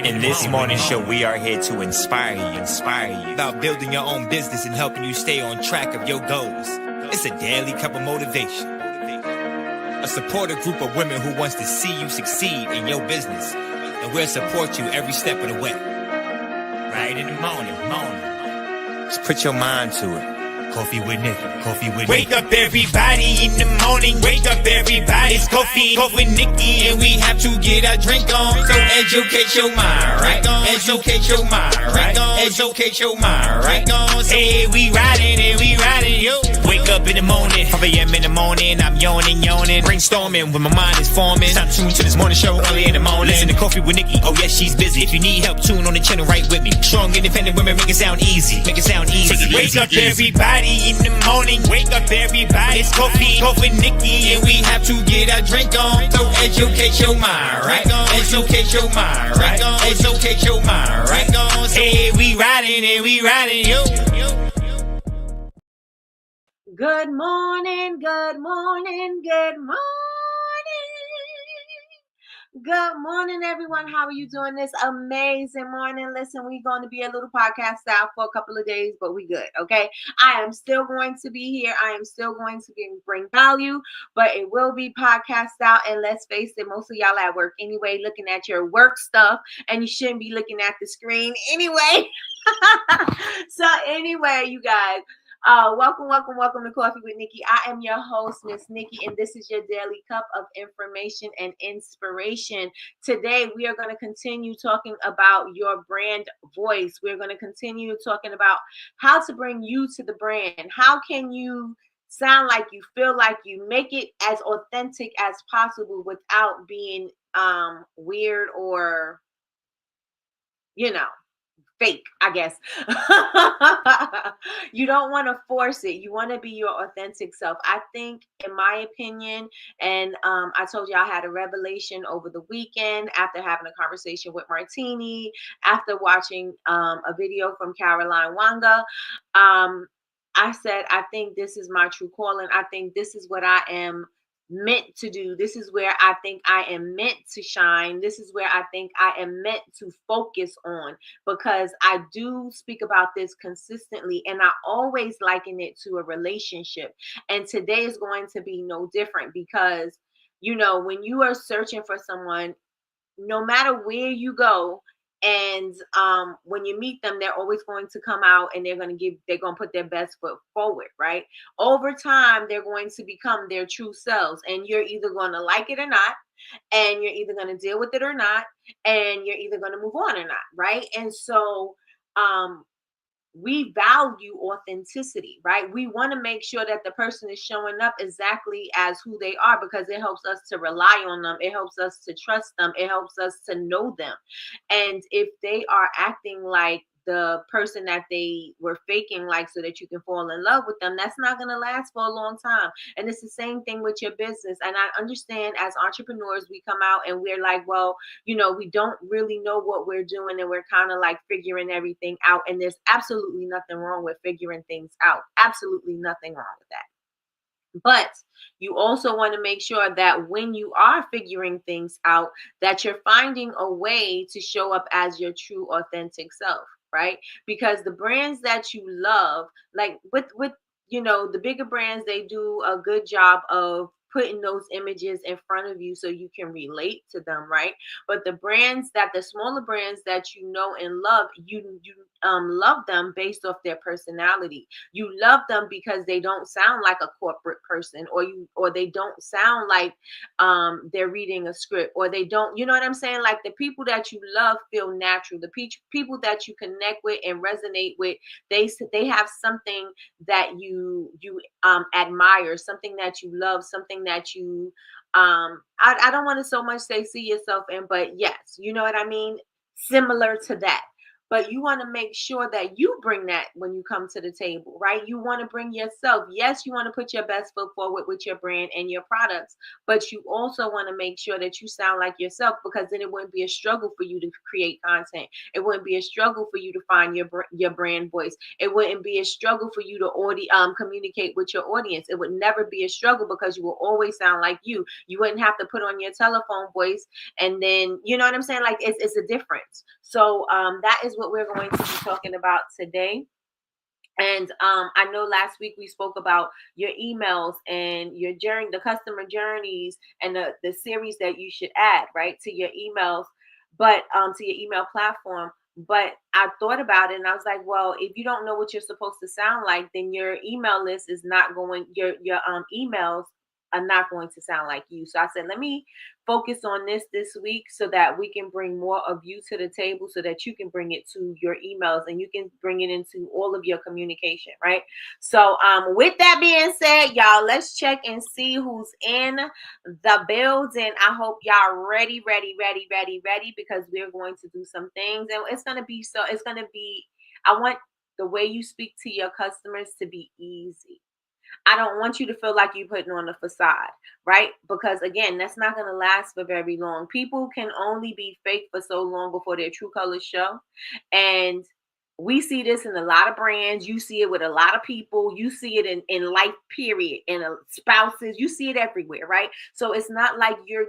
In this morning show, we are here to inspire you about building your own business and helping you stay on track of your goals. It's a daily cup of motivation. A supportive group of women who wants to see you succeed in your business, and we'll support you every step of the way. Right in the morning. Just put your mind to it. Coffee with Nikkie. Wake up everybody in the morning. Wake up everybody. It's coffee with Nikkie, and we have to get our drink on. So educate your mind, right? Educate your mind, right? Educate your mind, right? Hey, we riding, yo. Wake up in the morning, 5 a.m. in the morning. I'm yawning, brainstorming when my mind is forming. Time tuned to this morning show early in the morning. Listen to Coffee with Nikkie. Oh yes, she's busy. If you need help, tune on the channel right with me. Strong, independent women, make it sound easy. Wake up everybody in the morning. Wake up everybody. It's coffee with Nikkie, and we have to get our drink on. So educate your mind, right? Educate your mind, right? Educate your mind, right? Hey, we riding, yo. Good morning. Good morning, everyone. How are you doing this amazing morning? Listen, we're going to be a little podcast style for a couple of days, but we good, okay? I am still going to be here. I am still going to bring value, but it will be podcast style. And let's face it, most of y'all at work anyway, looking at your work stuff, and you shouldn't be looking at the screen anyway. So anyway, you guys, welcome to Coffee with Nikkie. I am your host, Miss Nikkie, and this is your daily cup of information and inspiration. Today, we are going to continue talking about your brand voice. We're going to continue talking about how to bring you to the brand. How can you sound like you, feel like you, make it as authentic as possible without being weird or, fake, I guess. You don't want to force it. You want to be your authentic self. I think, in my opinion, and I told you I had a revelation over the weekend after having a conversation with Martini, after watching a video from Caroline Wanga. I said, I think this is my true calling. I think this is what I am meant to do. This is where I think I am meant to shine. This is where I think I am meant to focus on, because I do speak about this consistently, and I always liken it to a relationship. And today is going to be no different, because when you are searching for someone, no matter where you go, and when you meet them, they're always going to come out and they're going to put their best foot forward, right? Over time, they're going to become their true selves, and you're either going to like it or not, and you're either going to deal with it or not, and you're either going to move on or not, right? And so we value authenticity, right? We want to make sure that the person is showing up exactly as who they are, because it helps us to rely on them. It helps us to trust them. It helps us to know them. And if they are acting like the person that they were faking, like, so that you can fall in love with them, that's not going to last for a long time. And it's the same thing with your business. And I understand, as entrepreneurs, we come out and we're like, well, we don't really know what we're doing, and we're kind of like figuring everything out. And there's absolutely nothing wrong with figuring things out. Absolutely nothing wrong with that. But you also want to make sure that when you are figuring things out, that you're finding a way to show up as your true, authentic self, right? Because the brands that you love, like with the bigger brands, they do a good job of putting those images in front of you so you can relate to them, right? But the smaller brands that you know and love, you love them based off their personality. You love them because they don't sound like a corporate person, or they don't sound like they're reading a script, or they don't, you know what I'm saying? Like, the people that you love feel natural. The people that you connect with and resonate with, they have something that you admire, something that you love, something that you I don't want to so much say see yourself in, but yes, you know what I mean? Similar to that. but you want to make sure that you bring that when you come to the table, right? You want to bring yourself. Yes, you want to put your best foot forward with your brand and your products, but you also want to make sure that you sound like yourself, because then it wouldn't be a struggle for you to create content. It wouldn't be a struggle for you to find your brand voice. It wouldn't be a struggle for you to communicate with your audience. It would never be a struggle because you will always sound like you. You wouldn't have to put on your telephone voice, and then, you know what I'm saying? Like, it's a difference. So that is what we're going to be talking about today. And I know last week we spoke about your emails and your journey, the customer journeys, and the series that you should add, right, to your emails, but to your email platform. But I thought about it and I was like, well, if you don't know what you're supposed to sound like, then your email list is not going, your emails are not going to sound like you. So I said, let me focus on this week so that we can bring more of you to the table, so that you can bring it to your emails and you can bring it into all of your communication, right? So with that being said, y'all, let's check and see who's in the building. I hope y'all ready, because we're going to do some things, and it's going to be I want the way you speak to your customers to be easy. I don't want you to feel like you're putting on a facade, right? Because again, that's not going to last for very long. People can only be fake for so long before their true colors show. And we see this in a lot of brands. You see it with a lot of people. You see it in life, period, in spouses. You see it everywhere, right? So it's not like you're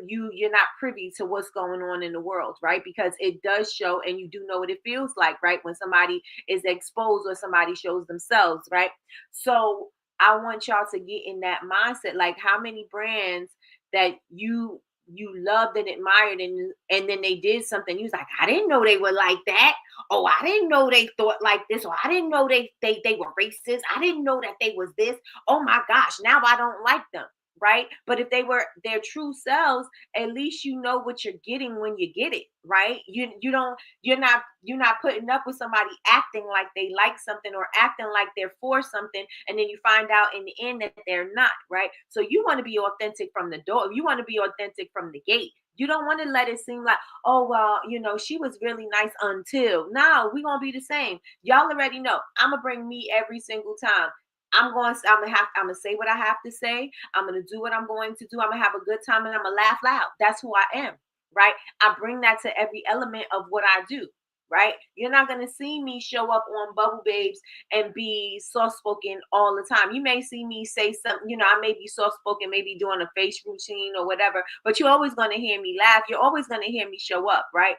not privy to what's going on in the world, right? Because it does show, and you do know what it feels like, right? When somebody is exposed or somebody shows themselves, right? So I want y'all to get in that mindset. Like, how many brands that you loved and admired, and then they did something, you was like, I didn't know they were like that. Oh, I didn't know they thought like this. Or I didn't know they were racist. I didn't know that they was this. Oh my gosh, now I don't like them. Right? But if they were their true selves, at least you know what you're getting when you get it, right? You're not putting up with somebody acting like they like something or acting like they're for something, and then you find out in the end that they're not, right? So you want to be authentic from the door. You want to be authentic from the gate. You don't want to let it seem like, oh, well, she was really nice until. No, we're going to be the same. Y'all already know. I'm going to bring me every single time. I'm going to say what I have to say. I'm going to do what I'm going to do. I'm going to have a good time, and I'm going to laugh loud. That's who I am, right? I bring that to every element of what I do, right? You're not going to see me show up on Bubble Babes and be soft-spoken all the time. You may see me say something, I may be soft-spoken, maybe doing a face routine or whatever, but you're always going to hear me laugh. You're always going to hear me show up, right?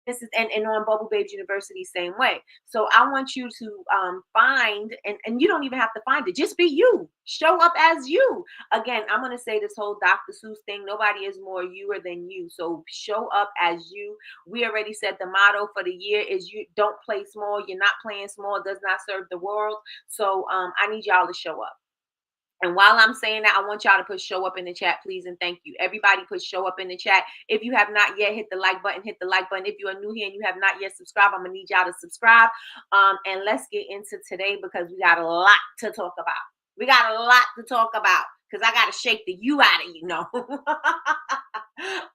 This is and on Bubble Babes University, same way. So I want you to find, and you don't even have to find it. Just be you. Show up as you. Again, I'm going to say this whole Dr. Seuss thing. Nobody is more youer than you. So show up as you. We already said the motto for the year is you don't play small. You're not playing small. It does not serve the world. So I need y'all to show up. And while I'm saying that, I want y'all to put show up in the chat, please, and thank you. Everybody put show up in the chat. If you have not yet hit the like button, hit the like button. If you are new here and you have not yet subscribed, I'm going to need y'all to subscribe. And let's get into today, because we got a lot to talk about. We got a lot to talk about, because I got to shake the you out of you, know.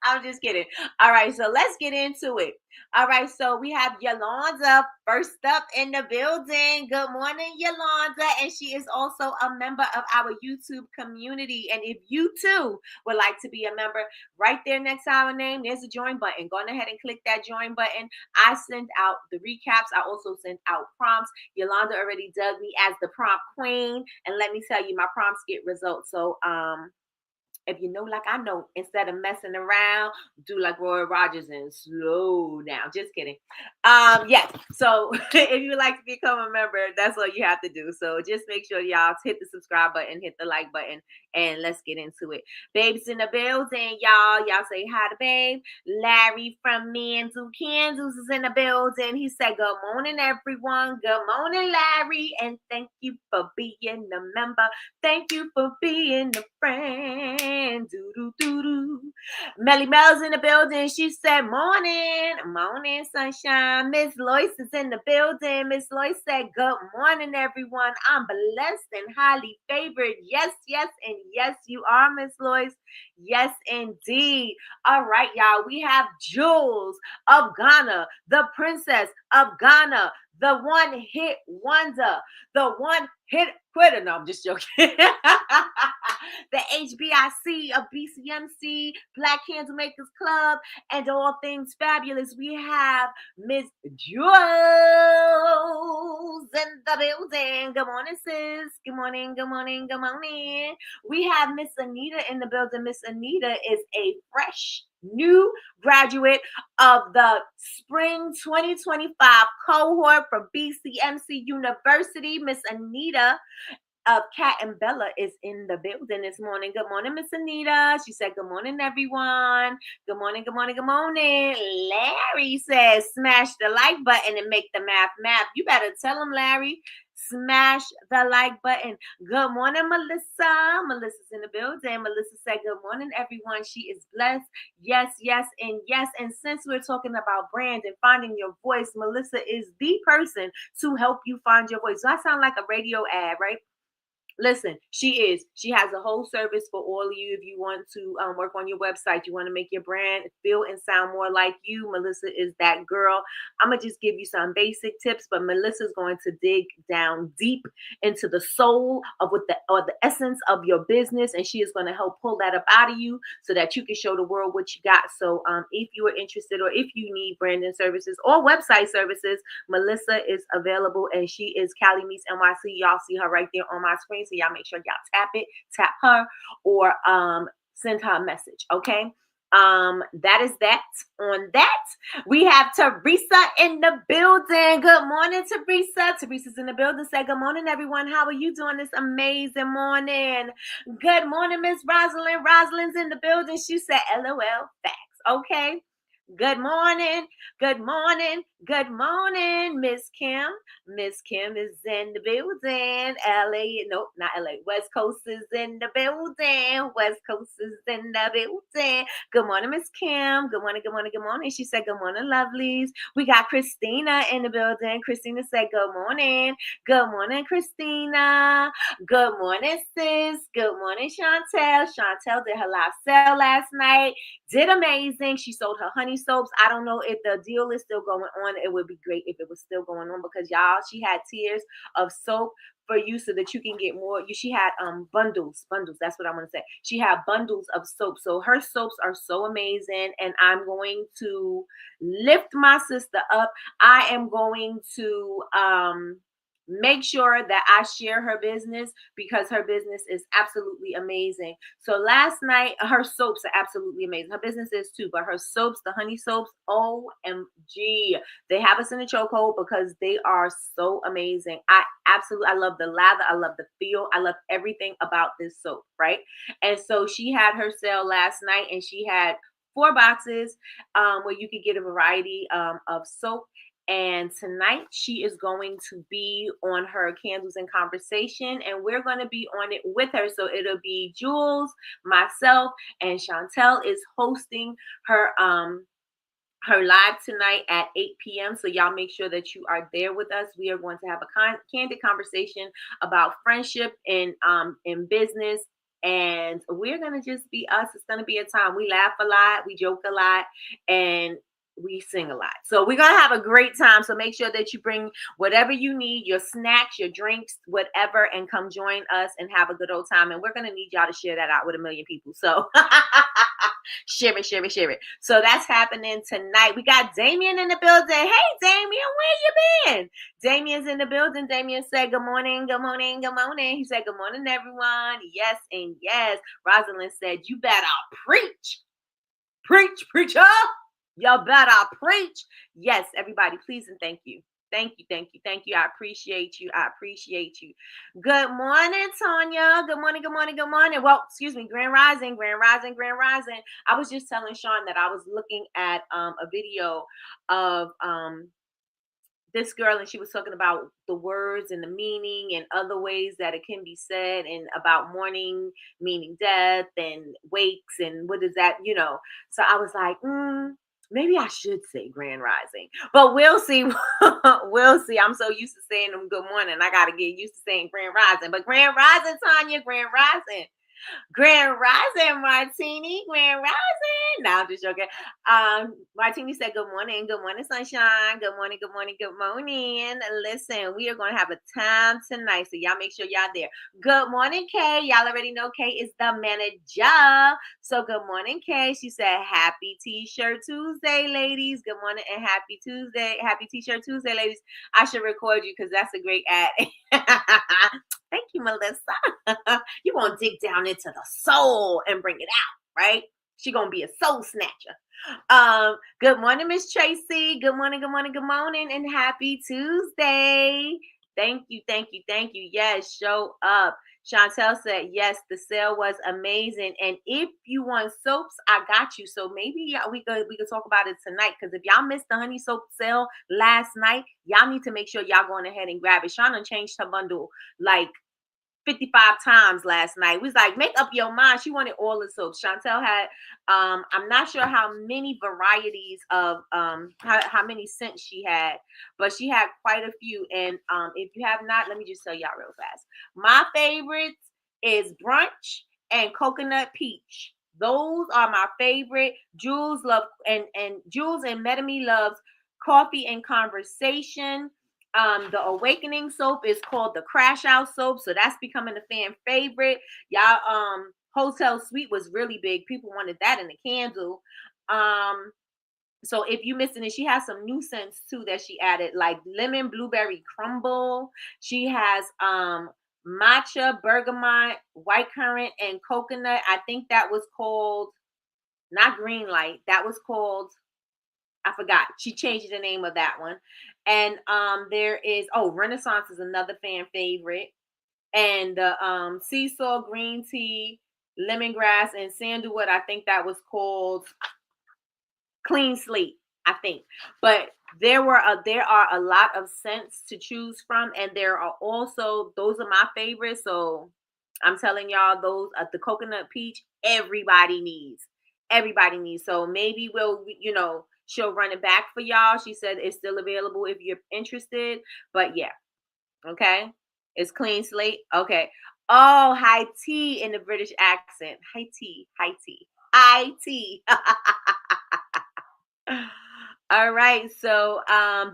I'm just kidding. All right, so let's get into it. All right, so we have Yolanda first up in the building. Good morning, Yolanda. And she is also a member of our YouTube community. And if you too would like to be a member, right there next to our name, there's a join button. Go ahead and click that join button. I send out the recaps. I also send out prompts. Yolanda already dubbed me as the prompt queen. And let me tell you, my prompts get results. So, if you know, like I know, instead of messing around, do like Roy Rogers and slow down. Just kidding. Yes. So if you would like to become a member, that's all you have to do. So just make sure y'all hit the subscribe button, hit the like button, and let's get into it. Babes in the building, y'all. Y'all say hi to babe. Larry from Manzu, Kansas is in the building. He said, good morning, everyone. Good morning, Larry. And thank you for being a member. Thank you for being a friend. morning. Do do do do. Melly Mel's in the building. She said, morning. Morning, sunshine. Miss Lois is in the building. Miss Lois said, good morning, everyone. I'm blessed and highly favored. Yes, yes, and yes, you are, Miss Lois. Yes, indeed. All right, y'all. We have Jules of Ghana, the princess of Ghana, the one hit wonder, the one hit quitter. No, I'm just joking. The HBIC of BCMC, Black Candle Makers Club, and all things fabulous. We have Miss Jules in the building. Good morning, sis. Good morning, good morning, good morning. We have Miss Anita in the building. Miss Anita is a fresh new graduate of the spring 2025 cohort from BCMC University. Miss Anita of Cat and Bella is in the building this morning. Good morning, Miss Anita. She said, good morning, everyone. Good morning, good morning, good morning. Larry says, smash the like button and make the math. You better tell him, Larry. Smash the like button. Good morning, Melissa. Melissa's in the building. Melissa said, good morning, everyone. She is blessed. Yes, yes, and yes. And since we're talking about brand and finding your voice, Melissa is the person to help you find your voice. So I sound like a radio ad, right? Listen, she has a whole service for all of you. If you want to work on your website, you want to make your brand feel and sound more like you, Melissa is that girl. I'm going to just give you some basic tips, but Melissa's going to dig down deep into the soul of the essence of your business, and she is going to help pull that up out of you so that you can show the world what you got. So if you are interested, or if you need branding services or website services, Melissa is available, and she is Cali Meets NYC. Y'all see her right there on my screen. So y'all make sure y'all tap her, or send her a message. Okay. That is that. On that, we have Teresa in the building. Good morning, Teresa. Teresa's in the building. Say good morning, everyone. How are you doing this amazing morning? Good morning, Miss Rosalind. Rosalind's in the building. She said, LOL, facts. Okay. Good morning, good morning, good morning, Miss Kim. Miss Kim is in the building. LA, nope, not LA. West Coast is in the building. West Coast is in the building. Good morning, Miss Kim. Good morning, good morning, good morning. She said, good morning, lovelies. We got Christina in the building. Christina said, good morning. Good morning, Christina. Good morning, sis. Good morning, Chantel. Chantel did her live sale last night. Did amazing. She sold her honey soaps. I don't know if the deal is still going on. It would be great if it was still going on, because y'all, she had tiers of soap for you so that you can get more. She had bundles. That's what I'm going to say. She had bundles of soap. So her soaps are so amazing, and I'm going to lift my sister up. I am going to make sure that I share her business, because her business is absolutely amazing. So last night, her soaps are absolutely amazing. Her business is too, but her soaps, the honey soaps, OMG. They have us in a chokehold because they are so amazing. I love the lather. I love the feel. I love everything about this soap, right? And so she had her sale last night, and she had 4 boxes where you could get a variety of soap. And tonight she is going to be on her Candles and Conversation, and we're going to be on it with her. So it'll be Jules, myself, and Chantel is hosting her live tonight at 8 p.m. So y'all make sure that you are there with us. We are going to have a candid conversation about friendship and in business. And we're going to just be us. It's going to be a time. We laugh a lot. We joke a lot. And we sing a lot. So we're going to have a great time. So make sure that you bring whatever you need, your snacks, your drinks, whatever, and come join us and have a good old time. And we're going to need y'all to share that out with 1 million people. So share it. So that's happening tonight. We got Damien in the building. Hey, Damien, where you been? Damien's in the building. Damien said, good morning, good morning, good morning. He said, good morning, everyone. Yes, and yes. Rosalind said, you better preach. Preacher. Y'all better preach. Yes, everybody, please and thank you. Thank you. I appreciate you. Good morning, Tanya. Good morning. Well, excuse me, Grand Rising. I was just telling Sean that I was looking at a video of this girl, and she was talking about the words and the meaning and other ways that it can be said, and about mourning meaning death and wakes and what is that, So I was like, maybe I should say grand rising, but we'll see. We'll see. I'm so used to saying them good morning. I got to get used to saying grand rising, but grand rising, Tanya, grand rising. Grand Rising, Martini. Grand Rising. No, I'm just joking. Martini said, good morning. Good morning, sunshine. Good morning. Good morning. Good morning. Listen, we are going to have a time tonight. So y'all make sure y'all there. Good morning, Kay. Y'all already know Kay is the manager. So good morning, Kay. She said, happy T-shirt Tuesday, ladies. Good morning and happy Tuesday. Happy T-shirt Tuesday, ladies. I should record you because that's a great ad. Thank you, Melissa. You're going to dig down into the soul and bring it out, right? She's going to be a soul snatcher. Good morning, Miss Tracy. Good morning, good morning, good morning, and happy Tuesday. Thank you, thank you, thank you. Yes, show up. Chantel said, yes, the sale was amazing. And if you want soaps, I got you. So maybe we could talk about it tonight. Because if y'all missed the honey soap sale last night, y'all need to make sure y'all going ahead and grab it. Shauna changed her bundle like 55 times last night. We was like, make up your mind. She wanted all the soaps. Chantel had, I'm not sure how many varieties of, how many scents she had, but she had quite a few. And if you have not, let me just tell y'all real fast. My favorites is brunch and coconut peach. Those are my favorite. Jules love, and Jules and Metame loves coffee and conversation. The Awakening soap is called the Crash Out soap, so that's becoming a fan favorite. Y'all, Hotel Suite was really big. People wanted that in the candle. So if you missing it, she has some new scents too that she added, like lemon blueberry crumble. She has matcha, bergamot, white currant, and coconut. I think that was called not green light. That was called, I forgot. She changed the name of that one. And there is Renaissance is another fan favorite. And the sea salt green tea, lemongrass, and sandalwood, I think that was called Clean Slate, I think. But there are a lot of scents to choose from, and there are also, those are my favorites. So I'm telling y'all, those the coconut peach, everybody needs. So maybe she'll run it back for y'all. She said it's still available if you're interested. But yeah, okay. It's Clean Slate. Okay. Oh, high tea in the British accent. High tea. High tea. All right. So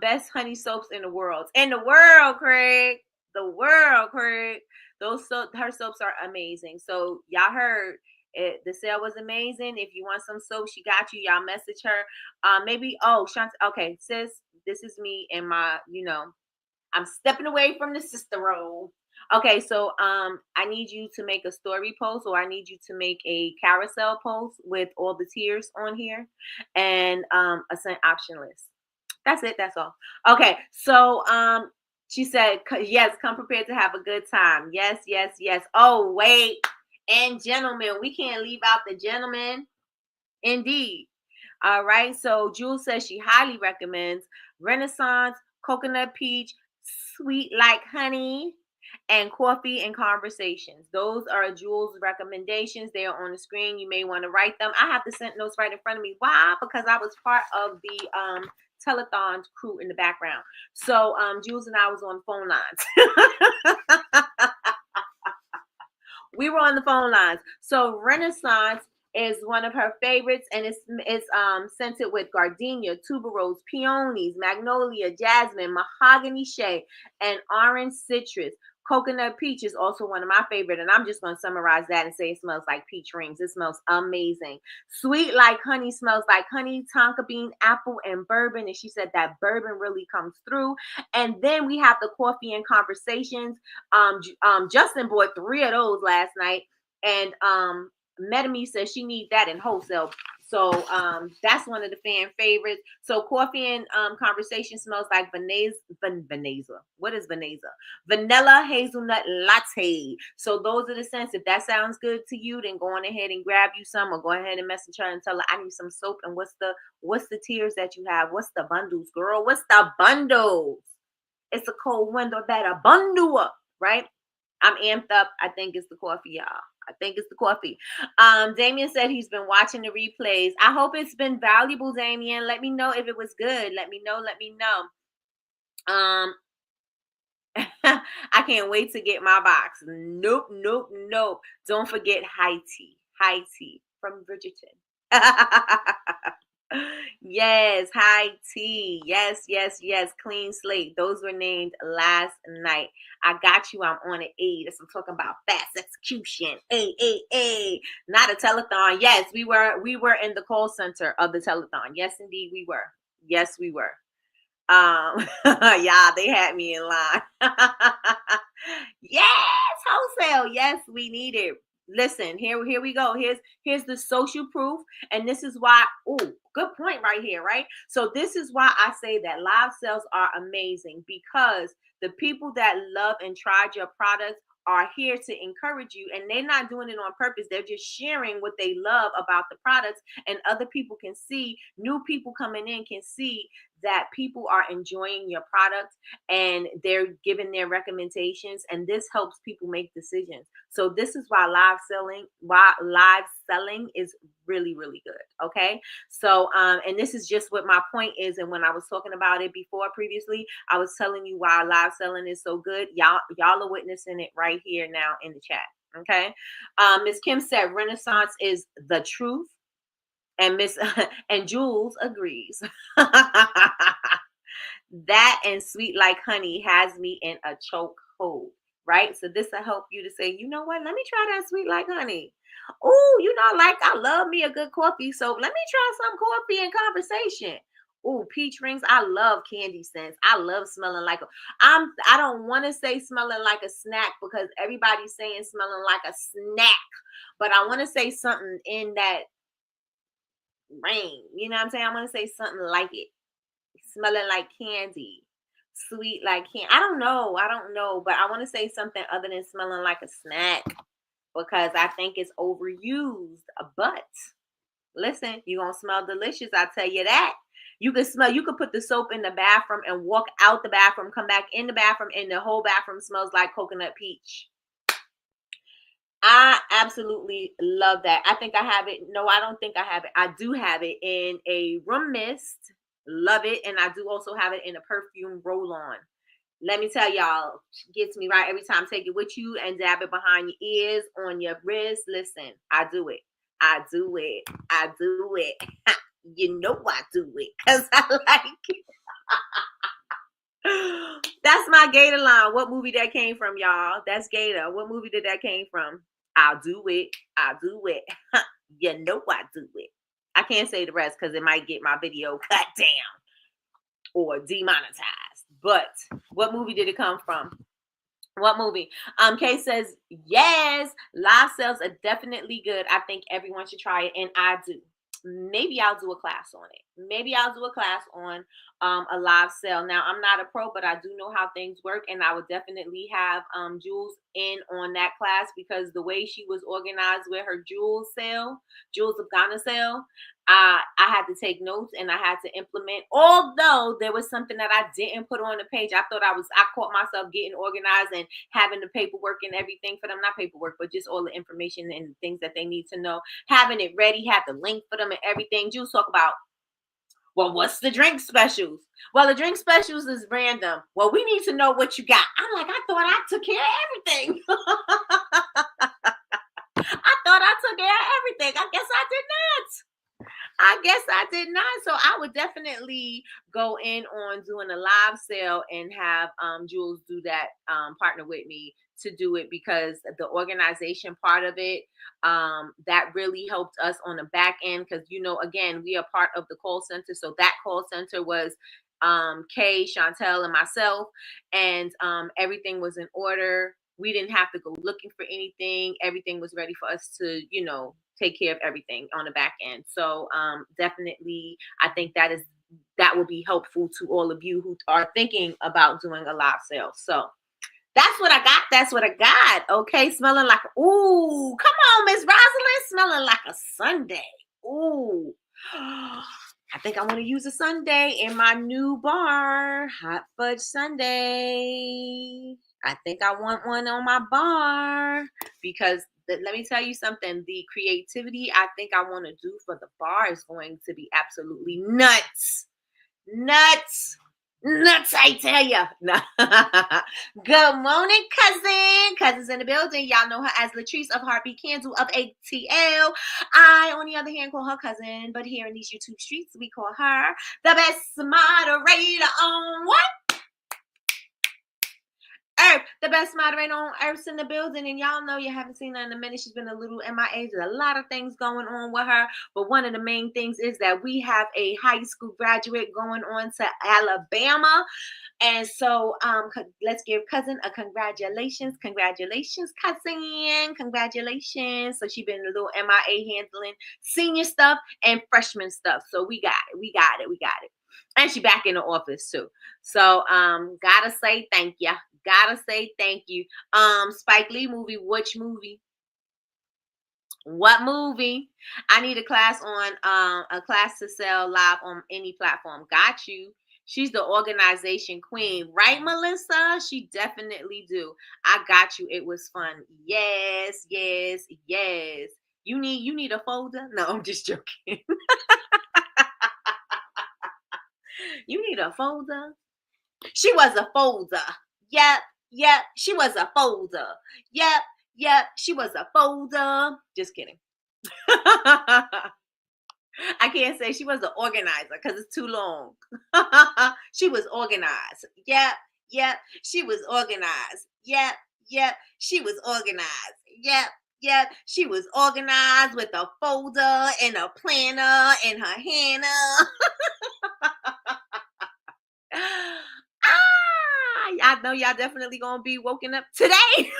best honey soaps in the world. In the world, Craig. The world, Craig. Her soaps are amazing. So y'all heard it. The sale was amazing. If you want some soap, she got you. Y'all message her. Maybe okay, sis, this is me and my, I'm stepping away from the sister role. Okay, so I need you to make a story post, or I need you to make a carousel post with all the tiers on here and a scent option list. That's it. That's all. Okay, so she said, yes, come prepared to have a good time. Yes, yes, yes. Oh, wait. And gentlemen, we can't leave out the gentlemen. Indeed. All right. So Jules says she highly recommends Renaissance, coconut peach, sweet like honey, and coffee and conversations. Those are Jules' recommendations. They are on the screen. You may want to write them. I have the scent notes right in front of me. Why? Because I was part of the telethon crew in the background. So Jules and I was on phone lines. We were on the phone lines. So Renaissance is one of her favorites, and it's scented with gardenia, tuberose, peonies, magnolia, jasmine, mahogany shea, and orange citrus. Coconut peach is also one of my favorite, and I'm just going to summarize that and say it smells like peach rings. It smells amazing. Sweet like honey smells like honey, tonka bean, apple, and bourbon, and she said that bourbon really comes through. And then we have the coffee and conversations. Justin bought 3 of those last night, and Metame says she needs that in wholesale. So that's one of the fan favorites. So coffee and conversation smells like Vanessa. What is Vanessa? Vanilla hazelnut latte. So those are the scents. If that sounds good to you, then go on ahead and grab you some, or go ahead and message her and tell her I need some soap. And what's the tiers that you have? What's the bundles, girl? What's the bundles? It's a cold winter, better bundle up, right? I'm amped up. I think it's the coffee, y'all. I think it's the coffee. Damien said he's been watching the replays. I hope it's been valuable, Damien. Let me know if it was good. Let me know. Let me know. I can't wait to get my box. Nope, nope, nope. Don't forget high tea from Bridgerton. Yes, high tea. Yes, yes, yes. Clean slate. Those were named last night. I got you. I'm on it. That's what I'm talking about. Fast execution. Not a telethon. Yes, we were in the call center of the telethon. Yes, indeed, we were. Yes, we were. Yeah, they had me in line. Yes, wholesale. Yes, we need it. Listen, here we go. Here's the social proof, and this is why. Oh, good point right here, right? So this is why I say that live sales are amazing, because the people that love and tried your products are here to encourage you, and they're not doing it on purpose. They're just sharing what they love about the products, and other people can see, new people coming in can see that people are enjoying your products and they're giving their recommendations, and this helps people make decisions. So this is why live selling is really, really good. Okay. So and this is just what my point is. And when I was talking about it before previously, I was telling you why live selling is so good. Y'all are witnessing it right here now in the chat. Okay. Miss Kim said Renaissance is the truth. And Miss and Jules agrees. That and Sweet Like Honey has me in a chokehold, right? So this will help you to say, you know what? Let me try that Sweet Like Honey. Oh, like I love me a good coffee, so let me try some coffee and conversation. Oh, peach rings. I love candy scents. I love smelling like I don't want to say smelling like a snack, because everybody's saying smelling like a snack, but I want to say something in that rain. You know what I'm saying? I want to say something like it. Smelling like candy. Sweet like candy. I don't know, but I want to say something other than smelling like a snack, because I think it's overused. But listen, you're going to smell delicious. I tell you that. You could put the soap in the bathroom and walk out the bathroom, come back in the bathroom, and the whole bathroom smells like coconut peach. I absolutely love that. I think I have it. No, I don't think I have it. I do have it in a room mist. Love it. And I do also have it in a perfume roll-on. Let me tell y'all, gets me right every time. Take it with you and dab it behind your ears, on your wrist. Listen, I do it. I do it. I do it. You know I do it because I like it. That's my Gator line. What movie that came from, y'all? That's Gator. What movie did that came from? I'll do it. I do it. You know I do it. I can't say the rest because it might get my video cut down or demonetized. But what movie did it come from? What movie? Kay says, yes, live sales are definitely good. I think everyone should try it, and I do. Maybe I'll do a class on it. Maybe I'll do a class on a live sale. Now, I'm not a pro, but I do know how things work, and I would definitely have Jules in on that class, because the way she was organized with her Jules of Ghana sale, I had to take notes and I had to implement. Although there was something that I didn't put on the page, I caught myself getting organized and having the paperwork and everything for them. Not paperwork, but just all the information and things that they need to know. Having it ready, have the link for them and everything. Jules talk about, well, what's the drink specials? Well, the drink specials is random. Well, we need to know what you got. I'm like, I thought I took care of everything. I thought I took care of everything. I guess I did not. So I would definitely go in on doing a live sale and have Jules do that, partner with me to do it, because the organization part of it, that really helped us on the back end, because again, we are part of the call center. So that call center was Kay, Chantel, and myself, and everything was in order. We didn't have to go looking for anything. Everything was ready for us to, take care of everything on the back end. So definitely, I think that will be helpful to all of you who are thinking about doing a live sale. So that's what I got. Okay, smelling like, ooh, come on, Miss Rosalind, smelling like a Sunday. Ooh. I think I want to use a sundae in my new bar, hot fudge sundae. I think I want one on my bar because let me tell you something. The creativity I think I want to do for the bar is going to be absolutely nuts. Nuts. Nuts, I tell ya. Good morning, cousin. Cousin's in the building. Y'all know her as Latrice of Heartbeat Candle of ATL. I, on the other hand, call her cousin, but here in these YouTube streets, we call her the best moderator on what? Earth, the best moderator on Earth's in the building, and y'all know you haven't seen her in a minute. She's been a little MIA. There's a lot of things going on with her, but one of the main things is that we have a high school graduate going on to Alabama, and so let's give cousin a congratulations, cousin, congratulations. So she's been a little MIA handling senior stuff and freshman stuff. So we got it. And she back in the office too. So gotta say thank you. Spike Lee movie, which movie? What movie? I need a class to sell live on any platform. Got you. She's the organization queen, right, Melissa? She definitely do. I got you. It was fun. Yes. You need a folder? No, I'm just joking. You need a folder? She was a folder. Yep, she was a folder. Yep, she was a folder. Just kidding. I can't say she was an organizer because it's too long. She was organized. Yep, she was organized. Yep, she was organized. Yep, she was organized with a folder and a planner in her hand. I know y'all definitely gonna be woken up today.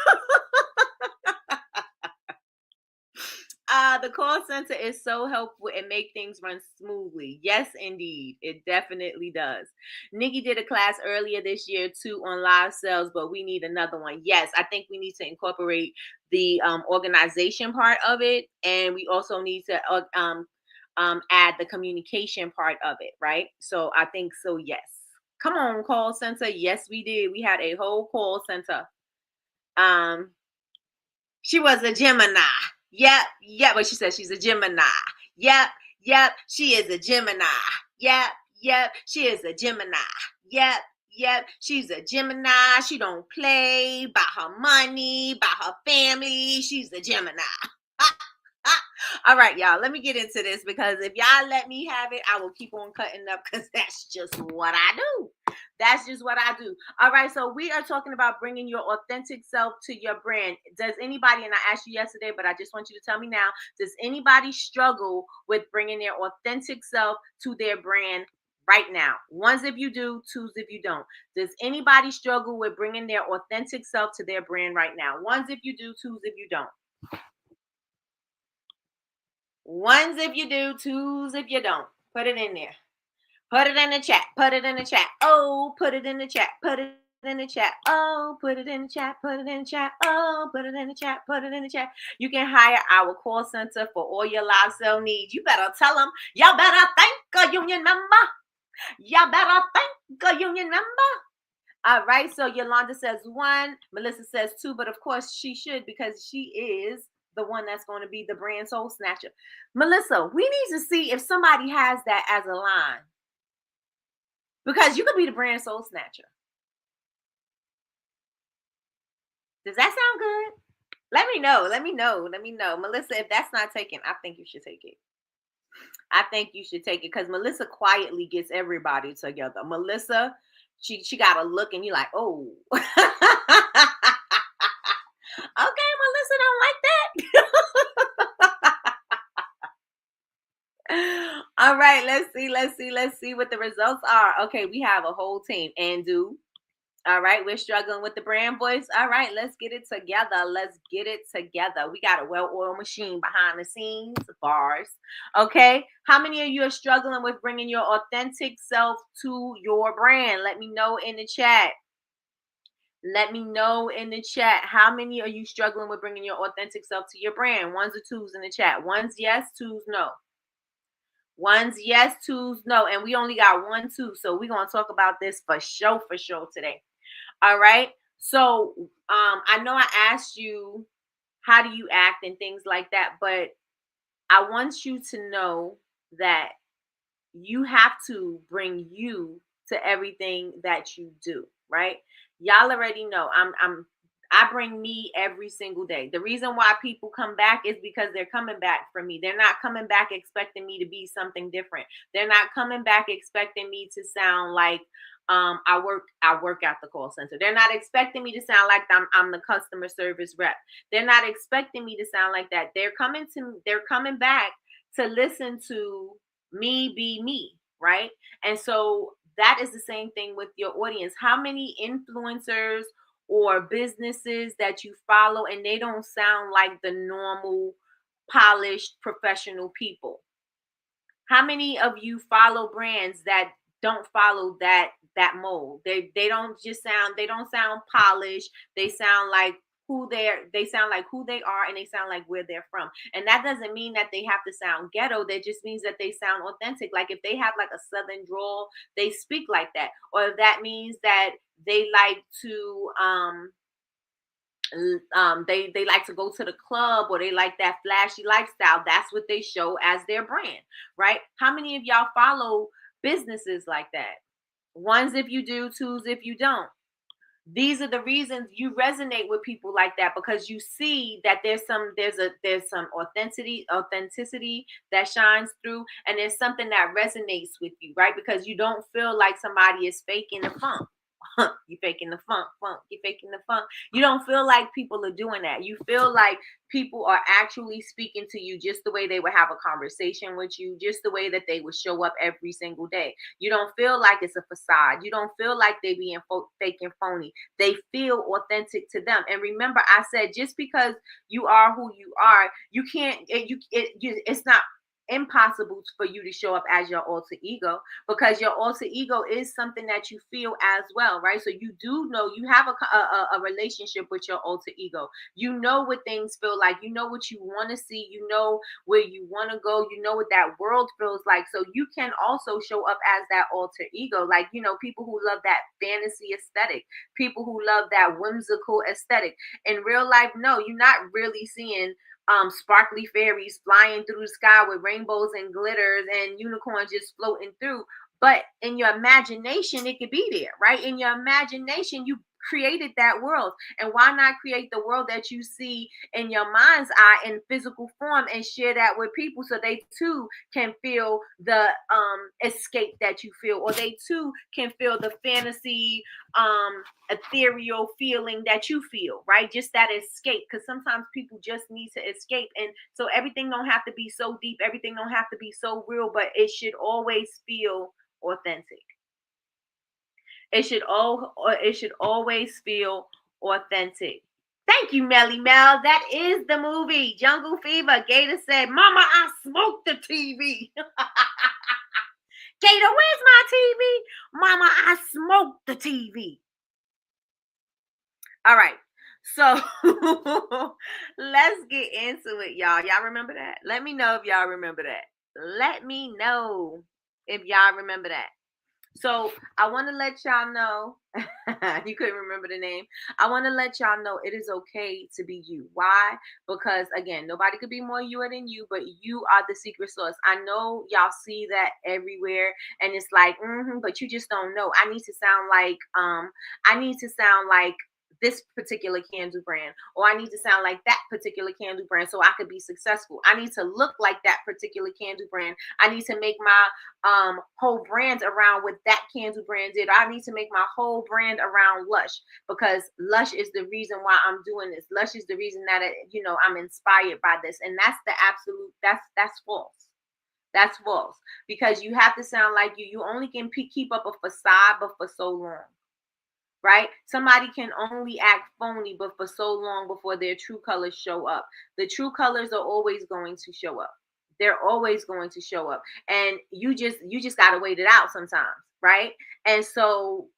The call center is so helpful and make things run smoothly. Yes, indeed. It definitely does. Nikki did a class earlier this year too on live sales, but we need another one. Yes, I think we need to incorporate the organization part of it, and we also need to add the communication part of it, right? So I think so, yes. Come on, call center. Yes, we did. We had a whole call center. She was a Gemini. Yep, but she said she's a Gemini. Yep, she is a Gemini. Yep, she is a Gemini. Yep, she's a Gemini. She don't play about her money, about her family. She's a Gemini. All right, y'all, let me get into this because if y'all let me have it, I will keep on cutting up because that's just what I do. All right, so we are talking about bringing your authentic self to your brand. Does anybody, and I asked you yesterday, but I just want you to tell me now, does anybody struggle with bringing their authentic self to their brand right now? Ones if you do, twos if you don't. Does anybody struggle with bringing their authentic self to their brand right now? Ones if you do, twos if you don't. Ones if you do, twos if you don't. Put it in there. Put it in the chat. Put it in the chat. Oh, put it in the chat. Put it in the chat. Oh, put it in the chat. Put it in the chat. Oh, put it in the chat. Put it in the chat. You can hire our call center for all your live sale needs. You better tell them. Y'all better thank a union member. Y'all better thank a union member. All right. So Yolanda says 1. Melissa says 2. But of course she should because she is the one that's going to be the brand soul snatcher. Melissa, we need to see if somebody has that as a line. Because you could be the brand soul snatcher. Does that sound good? Let me know. Melissa, if that's not taken, I think you should take it. Because Melissa quietly gets everybody together. Melissa, she got a look and you're like, oh. Okay, Melissa don't like that. All right, let's see what the results are. Okay, we have a whole team. Andu. All right, we're struggling with the brand voice. All right, let's get it together. We got a well-oiled machine behind the scenes, bars. Okay, how many of you are struggling with bringing your authentic self to your brand? Let me know in the chat. How many are you struggling with bringing your authentic self to your brand? Ones or twos in the chat. Ones, yes. Twos, no. One's yes, two's no. And we only got 1, 2. So we're going to talk about this for sure today. All right. So I know I asked you, how do you act and things like that, but I want you to know that you have to bring you to everything that you do, right? Y'all already know I bring me every single day. The reason why people come back is because they're coming back for me. They're not coming back expecting me to be something different. They're not coming back expecting me to sound like I work at the call center. They're not expecting me to sound like I'm the customer service rep. They're not expecting me to sound like that. They're coming back to listen to me be me, right? And so that is the same thing with your audience. How many influencers or businesses that you follow and they don't sound like the normal polished professional people? How many of you follow brands that don't follow that mold? They don't sound polished. They sound like they sound like who they are, and they sound like where they're from. And that doesn't mean that they have to sound ghetto. That just means that they sound authentic. Like if they have like a southern drawl, they speak like that. Or if that means that they like to they like to go to the club, or they like that flashy lifestyle. That's what they show as their brand, right? How many of y'all follow businesses like that? Ones if you do, twos if you don't. These are the reasons you resonate with people like that, because you see that there's some authenticity that shines through, and there's something that resonates with you, right? Because you don't feel like somebody is faking the funk. You faking the funk, you faking the funk. You don't feel like people are doing that. You feel like people are actually speaking to you just the way they would have a conversation with you, just the way that they would show up every single day. You don't feel like it's a facade. You don't feel like they being fake and phony. They feel authentic to them. And remember, I said, just because you are who you are, you can't. It's not impossible for you to show up as your alter ego, because your alter ego is something that you feel as well, right? So you do know, you have a relationship with your alter ego. You know what things feel like. You know what you want to see. You know where you want to go. You know what that world feels like. So you can also show up as that alter ego. Like, people who love that fantasy aesthetic, people who love that whimsical aesthetic. In real life, no, you're not really seeing sparkly fairies flying through the sky with rainbows and glitters and unicorns just floating through. But in your imagination, it could be there, right? In your imagination, you created that world. And why not create the world that you see in your mind's eye in physical form and share that with people, so they too can feel the escape that you feel, or they too can feel the fantasy ethereal feeling that you feel, right? Just that escape, because sometimes people just need to escape. And so everything don't have to be so deep, everything don't have to be so real, but it should always feel authentic. It should always feel authentic. Thank you, Melly Mel. That is the movie Jungle Fever. Gator said, "Mama, I smoked the TV." Gator, where's my TV? Mama, I smoked the TV. All right. So let's get into it, y'all. Y'all remember that? Let me know if y'all remember that. Let me know if y'all remember that. So I want to let y'all know, you couldn't remember the name. I want to let y'all know it is okay to be you. Why? Because again, nobody could be more you than you, but you are the secret sauce. I know y'all see that everywhere, and it's like, but you just don't know. I need to sound like this particular candle brand, or I need to sound like that particular candle brand so I could be successful. I need to look like that particular candle brand. I need to make my whole brand around what that candle brand did. I need to make my whole brand around Lush, because Lush is the reason why I'm doing this. Lush is the reason that I'm inspired by this. And that's the absolute, that's false. That's false, because you have to sound like you. You only can keep up a facade, but for so long. Right? Somebody can only act phony, but for so long before their true colors show up. The true colors are always going to show up. They're always going to show up. And you just got to wait it out sometimes, right? And so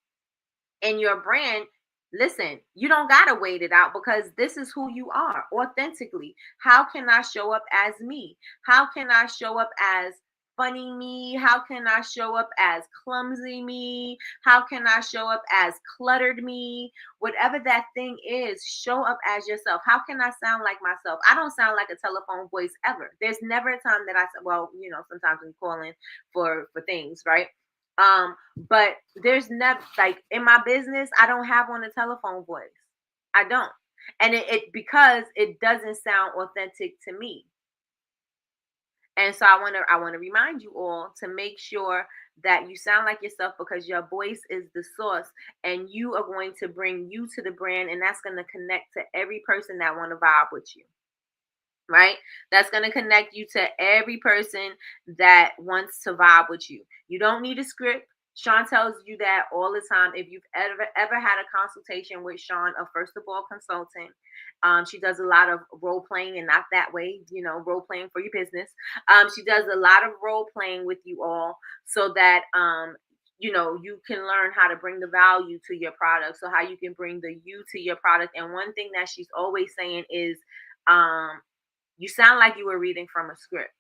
in your brand, listen, you don't got to wait it out, because this is who you are authentically. How can I show up as me? How can I show up as funny me? How can I show up as clumsy me? How can I show up as cluttered me? Whatever that thing is, show up as yourself. How can I sound like myself? I don't sound like a telephone voice ever. There's never a time that I said, well, sometimes I'm calling for things, right? But there's never, like, in my business, I don't have on a telephone voice. I don't. And it because it doesn't sound authentic to me. And so I want to remind you all to make sure that you sound like yourself, because your voice is the source, and you are going to bring you to the brand, and that's going to connect to every person that want to vibe with you. Right? That's going to connect you to every person that wants to vibe with you. You don't need a script. Sean tells you that all the time. If you've ever had a consultation with Sean, a First of All consultant, she does a lot of role playing, and not that way, role playing for your business. She does a lot of role playing with you all, so that you can learn how to bring the value to your product, so how you can bring the you to your product. And one thing that she's always saying is, you sound like you were reading from a script.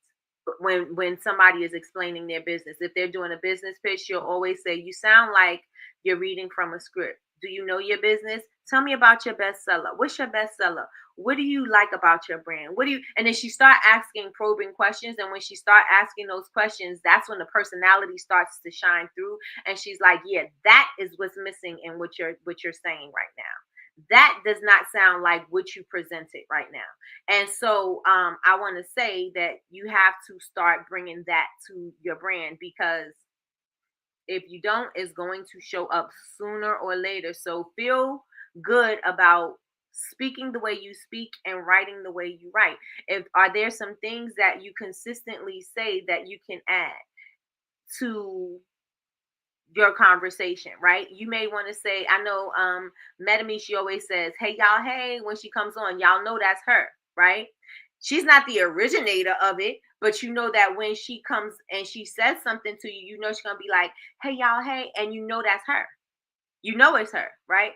But when somebody is explaining their business, if they're doing a business pitch, she'll always say, you sound like you're reading from a script. Do you know your business? Tell me about your bestseller. What's your bestseller? What do you like about your brand? And then she start asking probing questions. And when she start asking those questions, that's when the personality starts to shine through. And she's like, yeah, that is what's missing in what you're saying right now. That does not sound like what you presented right now. And so I want to say that you have to start bringing that to your brand, because if you don't, it's going to show up sooner or later. So feel good about speaking the way you speak and writing the way you write. Are there some things that you consistently say that you can add to your conversation, right? You may want to say, I know Metame, she always says, hey y'all, hey, when she comes on, y'all know that's her, right? She's not the originator of it, but you know that when she comes and she says something to you, you know she's gonna be like, hey y'all, hey, and you know that's her. You know it's her, right?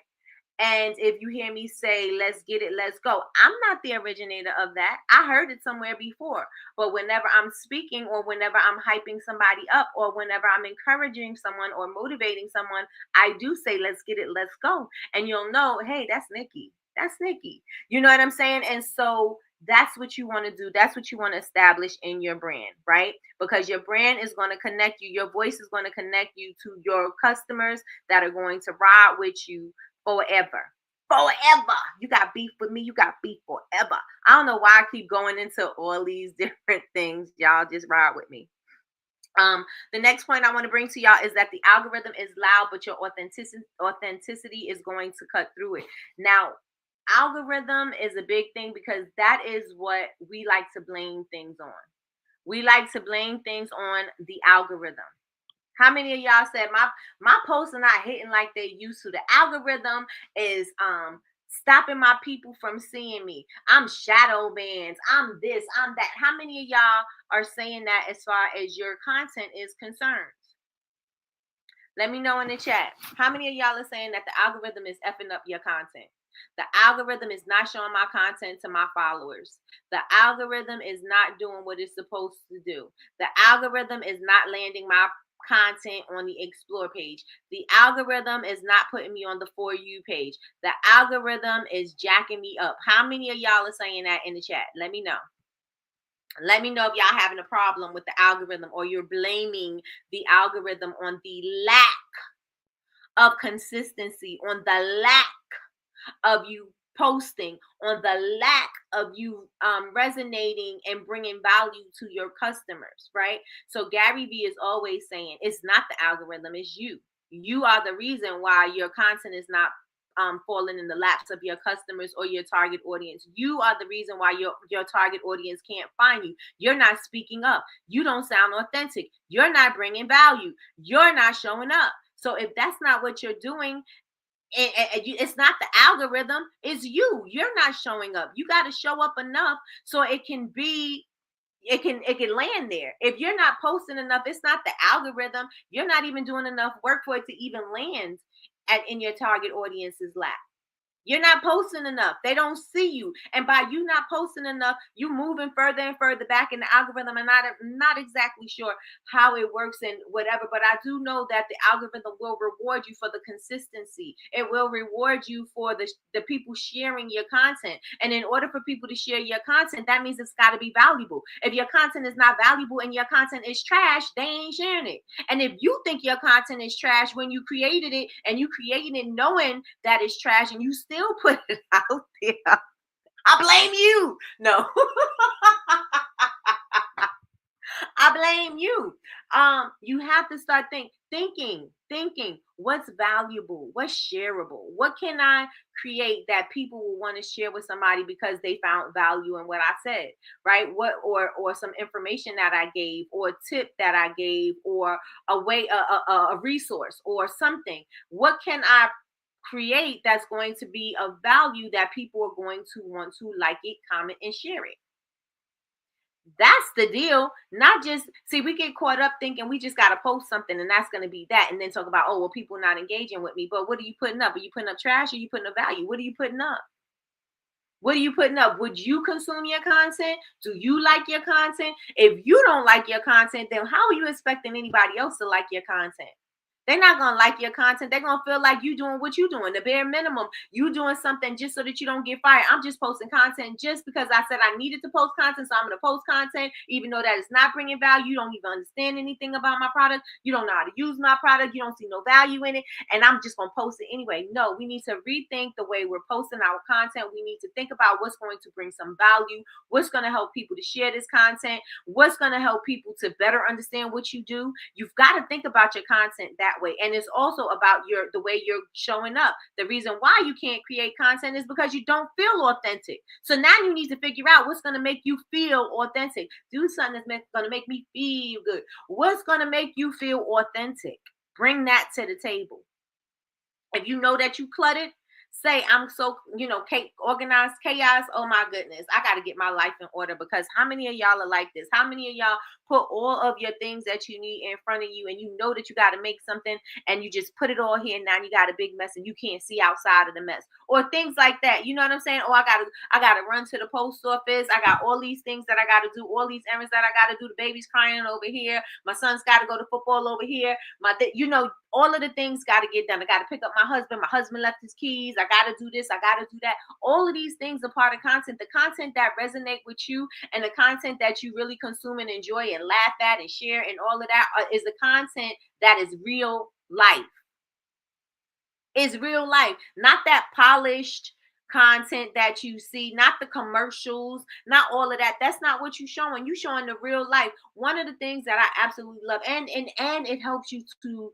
And if you hear me say, let's get it, let's go, I'm not the originator of that. I heard it somewhere before. But whenever I'm speaking, or whenever I'm hyping somebody up, or whenever I'm encouraging someone or motivating someone, I do say, let's get it, let's go. And you'll know, hey, that's Nikki. That's Nikki. You know what I'm saying? And so that's what you want to do. That's what you want to establish in your brand, right? Because your brand is going to connect you. Your voice is going to connect you to your customers that are going to ride with you forever. You got beef with me, you got beef forever. I don't know why I keep going into all these different things. Y'all just ride with me. The next point I want to bring to y'all is that the algorithm is loud, but your authenticity is going to cut through it. Now, algorithm is a big thing, because that is what we like to blame things on. We like to blame things on the algorithm. How many of y'all said my posts are not hitting like they used to? The algorithm is stopping my people from seeing me. I'm shadow bans. I'm this, I'm that. How many of y'all are saying that as far as your content is concerned? Let me know in the chat. How many of y'all are saying that the algorithm is effing up your content? The algorithm is not showing my content to my followers. The algorithm is not doing what it's supposed to do. The algorithm is not landing my content on the explore page. The algorithm is not putting me on the for you page. The algorithm is jacking me up. How many of y'all are saying that in the chat? Let me know. Let me know if y'all having a problem with the algorithm, or you're blaming the algorithm on the lack of consistency, on the lack of you posting, on the lack of you resonating and bringing value to your customers, right? So Gary Vee is always saying, it's not the algorithm, it's you. You are the reason why your content is not falling in the laps of your customers or your target audience. You are the reason why your target audience can't find you. You're not speaking up. You don't sound authentic. You're not bringing value. You're not showing up. So if that's not what you're doing, it's not the algorithm, it's you. You're not showing up. You got to show up enough so it can land there. If you're not posting enough, it's not the algorithm. You're not even doing enough work for it to even land in your target audience's lap. You're not posting enough. They don't see you. And by you not posting enough, you moving further and further back in the algorithm. And I'm not exactly sure how it works and whatever, but I do know that the algorithm will reward you for the consistency. It will reward you for the people sharing your content. And in order for people to share your content, that means it's got to be valuable. If your content is not valuable and your content is trash, they ain't sharing it. And if you think your content is trash when you created it and you created it knowing that it's trash and you still put it out there, I blame you. No. I blame you. You have to start thinking what's valuable, what's shareable, what can I create that people will want to share with somebody because they found value in what I said, right? What or some information that I gave, or a tip that I gave, or a way, a resource or something. What can I create that's going to be of value that people are going to want to like it, comment, and share it? That's the deal. Not just see, we get caught up thinking we just got to post something and that's going to be that, and then talk about, oh, well, people not engaging with me. But what are you putting up? Are you putting up trash, or are you putting up value? What are you putting up? What are you putting up? Would you consume your content? Do you like your content? If you don't like your content, then how are you expecting anybody else to like your content? They're not going to like your content. They're going to feel like you doing what you're doing. The bare minimum, you doing something just so that you don't get fired. I'm just posting content just because I said I needed to post content. So I'm going to post content, even though that is not bringing value. You don't even understand anything about my product. You don't know how to use my product. You don't see no value in it. And I'm just going to post it anyway. No, we need to rethink the way we're posting our content. We need to think about what's going to bring some value, what's going to help people to share this content, what's going to help people to better understand what you do. You've got to think about your content that way. And it's also about the way you're showing up. The reason why you can't create content is because you don't feel authentic. So now you need to figure out what's going to make you feel authentic. Do something that's going to make me feel good. What's going to make you feel authentic? Bring that to the table. If you know that you cluttered, say, I'm so, organized chaos. Oh my goodness. I got to get my life in order, because how many of y'all are like this? How many of y'all put all of your things that you need in front of you, and you know that you got to make something, and you just put it all here, and now you got a big mess and you can't see outside of the mess, or things like that. You know what I'm saying? Oh, I gotta run to the post office. I got all these things that I got to do, all these errands that I got to do. The baby's crying over here. My son's got to go to football over here. All of the things got to get done. I got to pick up my husband. My husband left his keys. I got to do this. I got to do that. All of these things are part of content. The content that resonate with you, and the content that you really consume and enjoy and laugh at and share and all of that is the content that is real life. It's real life, not that polished content that you see, not the commercials, not all of that. That's not what you're showing. You're showing the real life. One of the things that I absolutely love, and it helps you to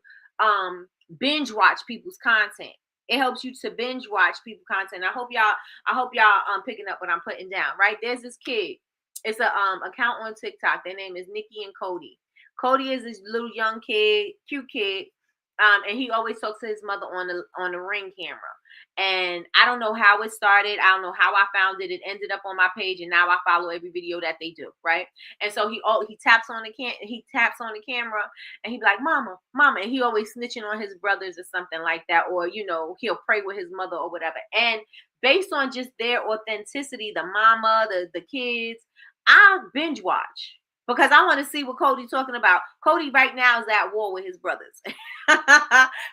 binge watch people's content. It helps you to binge watch people's content. I hope y'all picking up what I'm putting down, right? There's this kid. It's a account on TikTok. Their name is Nikkie and Cody. Cody is this little young kid, cute kid. And he always talks to his mother on the Ring camera. And I don't know how it started. I don't know how I found it. It ended up on my page, and now I follow every video that they do, right? And so he taps on the camera, and he be like, "Mama, mama," and he always snitching on his brothers or something like that, or he'll pray with his mother or whatever. And based on just their authenticity, the mama, the kids, I binge watch, because I want to see what Cody's talking about. Cody right now is at war with his brothers.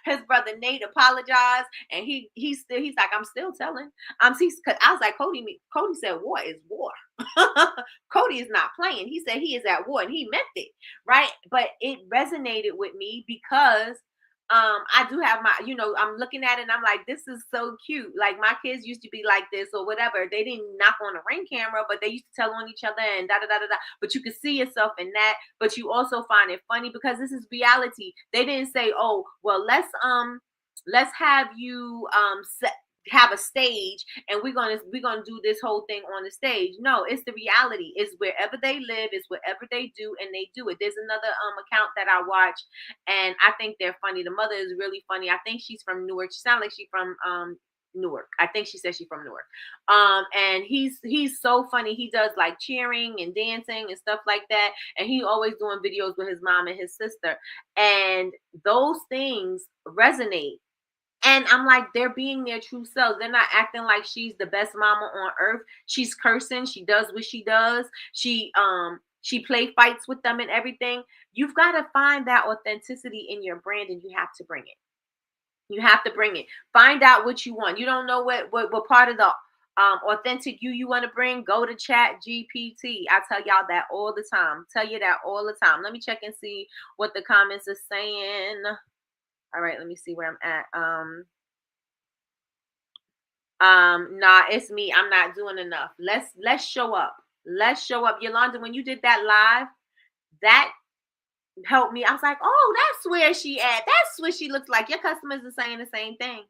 His brother Nate apologized, and he's like, I'm still telling. I was like, Cody said war is war. Cody is not playing. He said he is at war, and he meant it, right? But it resonated with me because I do have I'm looking at it and I'm like, this is so cute. Like, my kids used to be like this or whatever. They didn't knock on a Ring camera, but they used to tell on each other and da da da da da. But you could see yourself in that. But you also find it funny because this is reality. They didn't say, oh, well, let's have you have a stage, and we're gonna do this whole thing on the stage. No, it's the reality. It's wherever they live, it's whatever they do, and they do it. There's another account that I watch, and I think they're funny. The mother is really funny. I think she's from Newark. She sounds like she's from Newark. I think she says she's from Newark. And he's so funny. He does like cheering and dancing and stuff like that, and he always doing videos with his mom and his sister, and those things resonate. And I'm like, they're being their true selves. They're not acting like she's the best mama on earth. She's cursing. She does what she does. She play fights with them and everything. You've got to find that authenticity in your brand, and you have to bring it. You have to bring it. Find out what you want. You don't know what part of the authentic you want to bring. Go to Chat GPT. I tell y'all that all the time. Tell you that all the time. Let me check and see what the comments are saying. All right, let me see where I'm at. Nah, it's me. I'm not doing enough. Let's show up. Let's show up. Yolanda, when you did that live, that helped me. I was like, oh, that's where she at. That's what she looks like. Your customers are saying the same thing.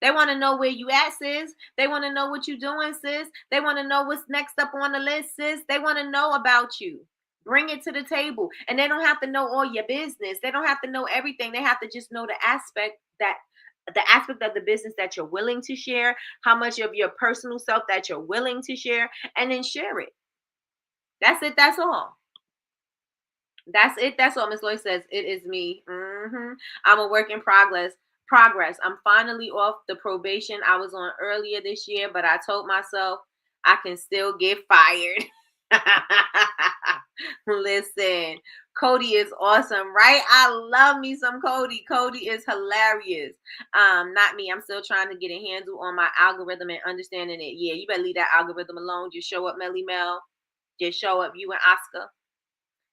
They want to know where you at, sis. They want to know what you're doing, sis. They want to know what's next up on the list, sis. They want to know about you. Bring it to the table. And they don't have to know all your business. They don't have to know everything. They have to just know the aspect of the business that you're willing to share, how much of your personal self that you're willing to share, and then share it. That's it. That's all. That's it. That's all. Miss Lloyd says, it is me. I'm a work in progress. I'm finally off the probation I was on earlier this year, but I told myself I can still get fired. Listen, Cody is awesome, right? I love me some Cody. Cody is hilarious. Not me. I'm still trying to get a handle on my algorithm and understanding it. Yeah, you better leave that algorithm alone. Just show up, Melly Mel. Just show up. You and Oscar.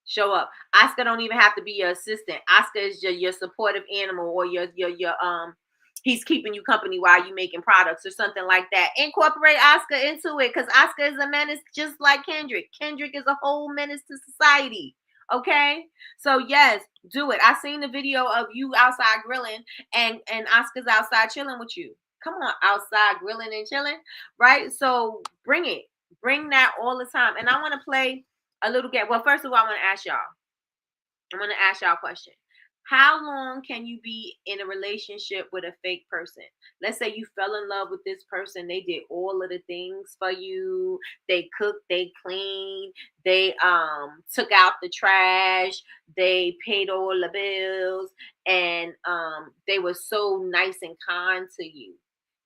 Show up. Oscar don't even have to be your assistant. Oscar is your supportive animal, or your he's keeping you company while you making products or something like that. Incorporate Oscar into it, because Oscar is a menace just like Kendrick. Kendrick is a whole menace to society. Okay, so yes, do it. I seen the video of you outside grilling, and Oscar's outside chilling with you. Come on, outside grilling and chilling, right? So bring it. Bring that all the time. And I want to play a little game. Well, first of all, I'm going to ask y'all a question. How long can you be in a relationship with a fake person? Let's say you fell in love with this person. They did all of the things for you. They cooked, they cleaned, they took out the trash, they paid all the bills, and they were so nice and kind to you.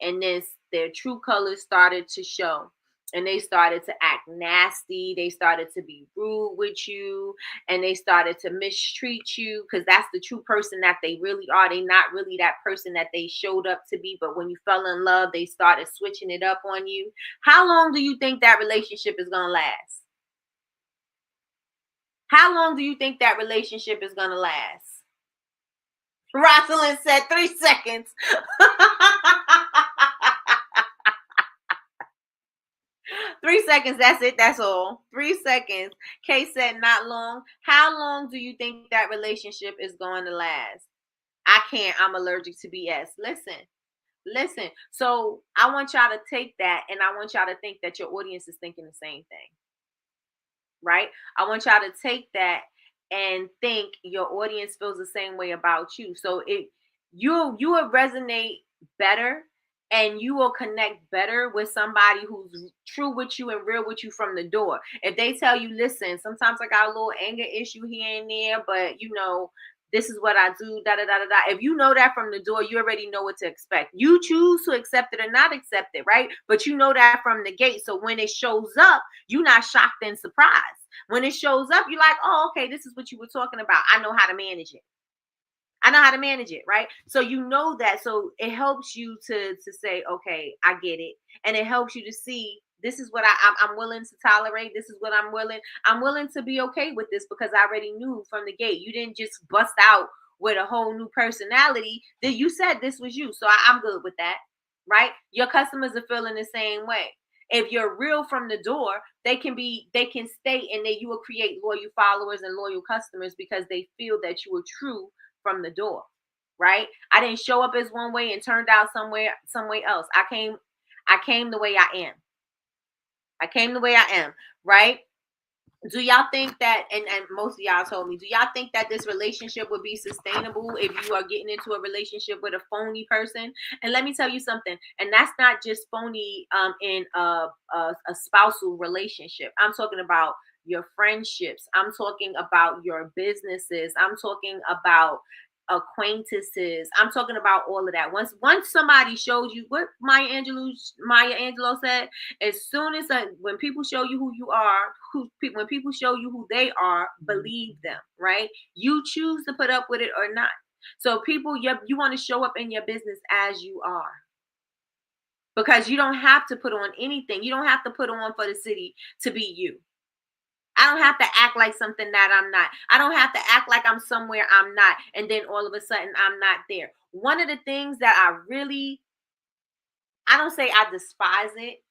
And then their true colors started to show. And they started to act nasty. They started to be rude with you, and they started to mistreat you, because that's the true person that they really are. They're not really that person that they showed up to be. But when you fell in love, they started switching it up on you. How long do you think that relationship is going to last? How long do you think that relationship is going to last? Rosalind said 3 seconds. 3 seconds. That's it. That's all. 3 seconds. Kay said not long. How long do you think that relationship is going to last? I can't. I'm allergic to BS. Listen. So I want y'all to take that, and I want y'all to think that your audience is thinking the same thing. Right? I want y'all to take that and think your audience feels the same way about you. So you will resonate better, and you will connect better with somebody who's true with you and real with you from the door. If they tell you, listen, sometimes I got a little anger issue here and there, but this is what I do, da da da da da. If you know that from the door, you already know what to expect. You choose to accept it or not accept it, right? But you know that from the gate. So when it shows up, you're not shocked and surprised. When it shows up, you're like, oh, okay, this is what you were talking about. I know how to manage it. Right? So you know that. So it helps you to say, okay, I get it. And it helps you to see, this is what I'm willing to tolerate. This is what I'm willing to be okay with this, because I already knew from the gate. You didn't just bust out with a whole new personality. That you said this was you. So I'm good with that, right? Your customers are feeling the same way. If you're real from the door, they can stay, and you will create loyal followers and loyal customers, because they feel that you were true from the door, right? I didn't show up as one way and turned out somewhere else. I came the way I am. Right? Do y'all think that, and most of y'all told me, do y'all think that this relationship would be sustainable if you are getting into a relationship with a phony person? And let me tell you something, and that's not just phony in a spousal relationship. I'm talking about your friendships. I'm talking about your businesses. I'm talking about acquaintances. I'm talking about all of that. Once somebody shows you what Maya Angelou said, as soon as when people show you who you are, when people show you who they are, believe them, right? You choose to put up with it or not. So people, you want to show up in your business as you are. Because you don't have to put on anything. You don't have to put on for the city to be you. I don't have to act like something that I'm not. I don't have to act like I'm somewhere I'm not. And then all of a sudden I'm not there. One of the things that I don't say I despise it,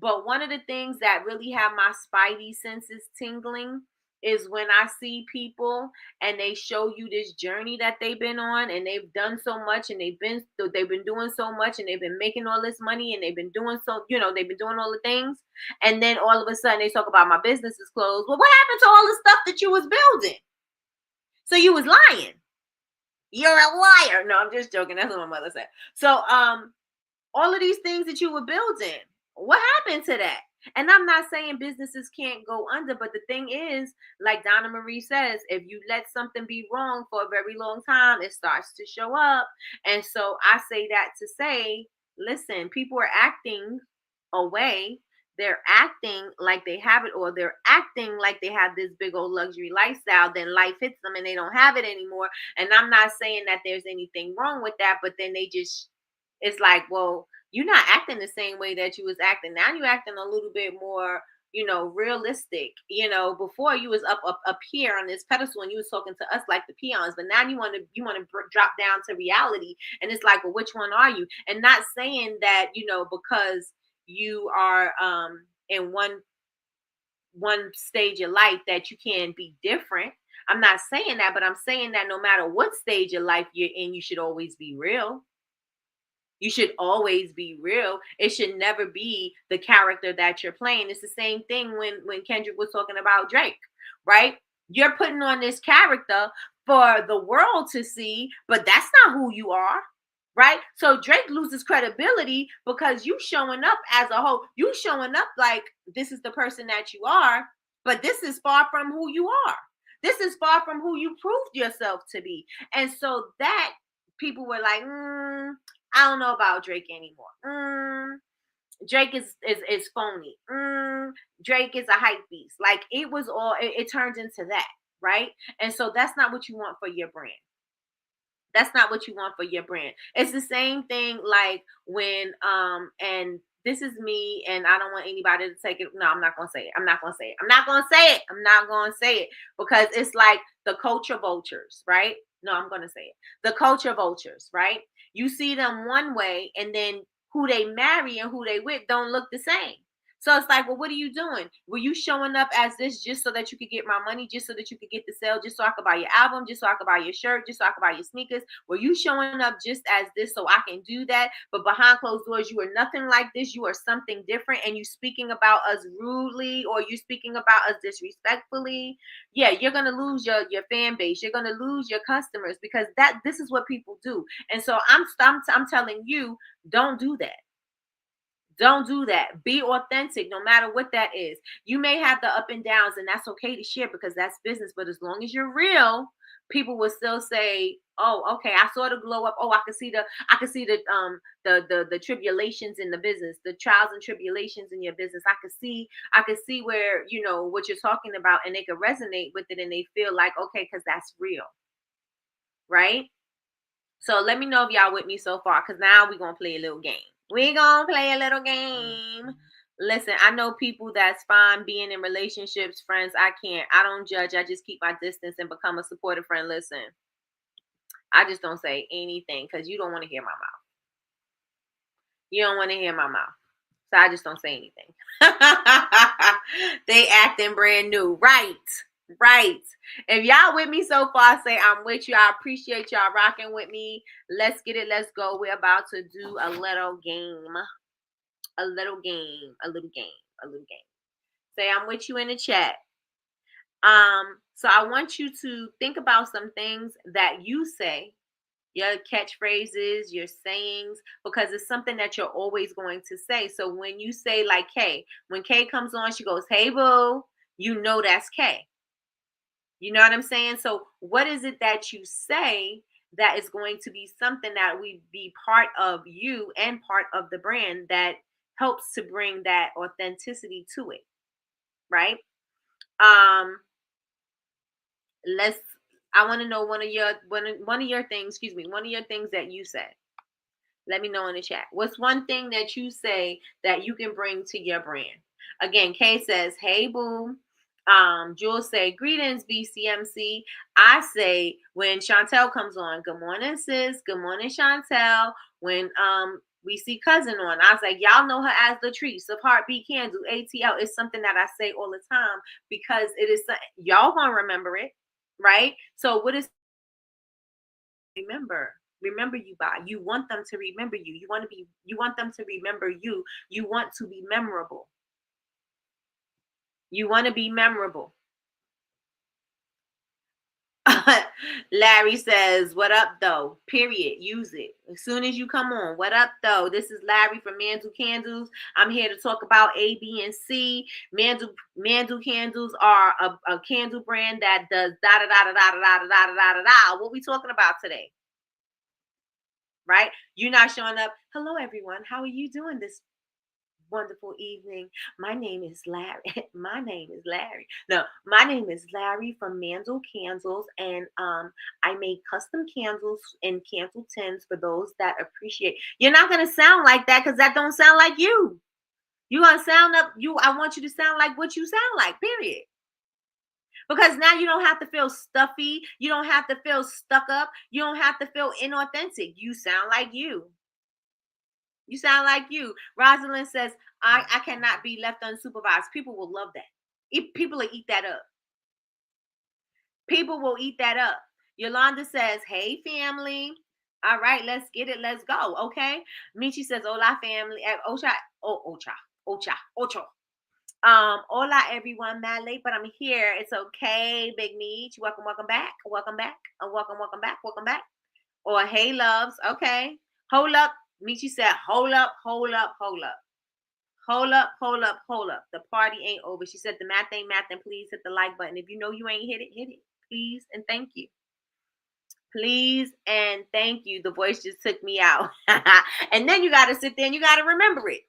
but one of the things that really have my spidey senses tingling is when I see people and they show you this journey that they've been on, and they've done so much, and they've been doing so much, and they've been making all this money, and they've been doing they've been doing all the things, and then all of a sudden they talk about my business is closed. Well, what happened to all the stuff that you was building? So you was lying. You're a liar. No, I'm just joking. That's what my mother said. So all of these things that you were building, what happened to that? And I'm not saying businesses can't go under, but the thing is, like Donna Marie says, if you let something be wrong for a very long time, it starts to show up. And so I say that to say, listen, people are acting away. They're acting like they have it, or they're acting like they have this big old luxury lifestyle. Then life hits them and they don't have it anymore. And I'm not saying that there's anything wrong with that, but then it's like, well, you're not acting the same way that you was acting. Now you're acting a little bit more, realistic. Before you was up here on this pedestal and you was talking to us like the peons, but now you want to drop down to reality. And it's like, well, which one are you? And not saying that, because you are in one stage of life that you can be different. I'm not saying that, but I'm saying that no matter what stage of life you're in, you should always be real. You should always be real. It should never be the character that you're playing. It's the same thing when Kendrick was talking about Drake, right? You're putting on this character for the world to see, but that's not who you are, right? So Drake loses credibility because you showing up as a whole. You showing up like this is the person that you are, but this is far from who you are. This is far from who you proved yourself to be. And so that people were like, I don't know about Drake anymore. Drake is phony. Drake is a hype beast. Like it turns into that, right? And so that's not what you want for your brand. That's not what you want for your brand. It's the same thing like when and this is me, and I don't want anybody to take it. No, I'm not gonna say it. I'm not gonna say it. I'm not gonna say it. I'm not gonna say it because it's like the culture vultures, right? No, I'm gonna say it. The culture vultures, right? You see them one way, and then who they marry and who they with don't look the same. So it's like, well, what are you doing? Were you showing up as this just so that you could get my money, just so that you could get the sale, just so I could buy your album, just so I could buy your shirt, just so I could buy your sneakers? Were you showing up just as this so I can do that? But behind closed doors, you are nothing like this. You are something different, and you speaking about us rudely, or you speaking about us disrespectfully. Yeah, you're gonna lose your fan base. You're gonna lose your customers because this is what people do. And so I'm telling you, don't do that. Don't do that. Be authentic no matter what that is. You may have the up and downs, and that's okay to share because that's business. But as long as you're real, people will still say, "Oh, okay, I saw the glow up. Oh, I can see the tribulations in the business, the trials and tribulations in your business. I could see where, what you're talking about, and they could resonate with it, and they feel like, okay, because that's real." Right? So let me know if y'all with me so far, because now we're going to play a little game. We're going to play a little game. Listen, I know people that's fine being in relationships, friends. I can't. I don't judge. I just keep my distance and become a supportive friend. Listen, I just don't say anything because you don't want to hear my mouth. You don't want to hear my mouth. So I just don't say anything. They acting brand new. Right. If y'all with me so far, say I'm with you. I appreciate y'all rocking with me. Let's get it. Let's go. We're about to do a little game. A little game. Say I'm with you in the chat. So I want you to think about some things that you say, your catchphrases, your sayings, because it's something that you're always going to say. So when you say like Kay, when Kay comes on, she goes, "Hey boo," you know that's Kay. You know what I'm saying? So what is it that you say that is going to be something that we be part of you and part of the brand that helps to bring that authenticity to it, right? Um, let's. I want to know one of your things. Excuse me, one of your things that you said. Let me know in the chat. What's one thing that you say that you can bring to your brand? Again, Kay says, "Hey, boo." Jules say, "Greetings, BCMC." I say, when Chantel comes on, "Good morning, sis. Good morning, Chantel." When we see cousin on, I was like, "Y'all know her as Latrice of Heartbeat Candle ATL." It's something that I say all the time because it is y'all gonna remember it, right? So what is remember you by? You want them to remember you. You want them to remember you. You want to be memorable. You want to be memorable. Larry says, "What up though?" Period. Use it as soon as you come on. What up though? This is Larry from Mandu Candles. I'm here to talk about A, B, and C. Mandu Candles are a candle brand that does da da da da da da da da da da da. What we talking about today? Right? You're not showing up. "Hello, everyone. How are you doing this wonderful evening? My name is Larry." My name is Larry. No, my name is Larry from Mandel Candles, and I make custom candles and candle tins for those that appreciate. You're not gonna sound like that because that don't sound like you. You're gonna sound up. I want you to sound like what you sound like. Period. Because now you don't have to feel stuffy. You don't have to feel stuck up. You don't have to feel inauthentic. You sound like you. You sound like you. Rosalind says, I cannot be left unsupervised. People will love that. People will eat that up. People will eat that up. Yolanda says, "Hey, family. All right, let's get it. Let's go." Okay. Michi says, "Hola, family." Ocha, ocho. Hola, everyone. Mad late, but I'm here. It's okay, Big Meech. Welcome back. Welcome back. Welcome back. Or hey, loves. Okay. Hold up. Michi said, "Hold up, hold up, hold up. Hold up, hold up, hold up. The party ain't over." She said, "The math ain't math, and please hit the like button. If you know you ain't hit it, hit it. Please and thank you. Please and thank you." The voice just took me out. And then you got to sit there and you got to remember it.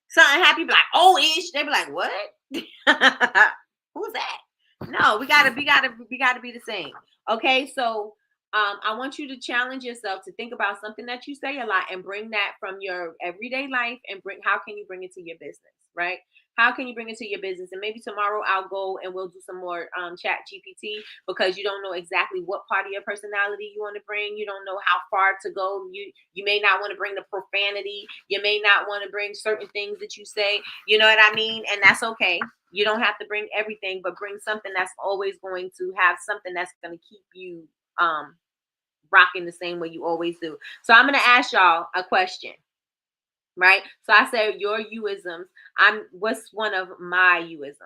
Something happy, be like, "Oh, ish." They be like, "What? Who's that?" No, we gotta be the same. Okay, so I want you to challenge yourself to think about something that you say a lot and bring that from your everyday life and how can you bring it to your business, right? How can you bring it to your business? And maybe tomorrow I'll go and we'll do some more chat GPT, because you don't know exactly what part of your personality you want to bring. You don't know how far to go. You may not want to bring the profanity. You may not want to bring certain things that you say. You know what I mean? And that's okay. You don't have to bring everything, but bring something that's always going to have something that's going to keep you rocking the same way you always do. So I'm going to ask y'all a question, right? So I said your youisms. What's one of my youisms,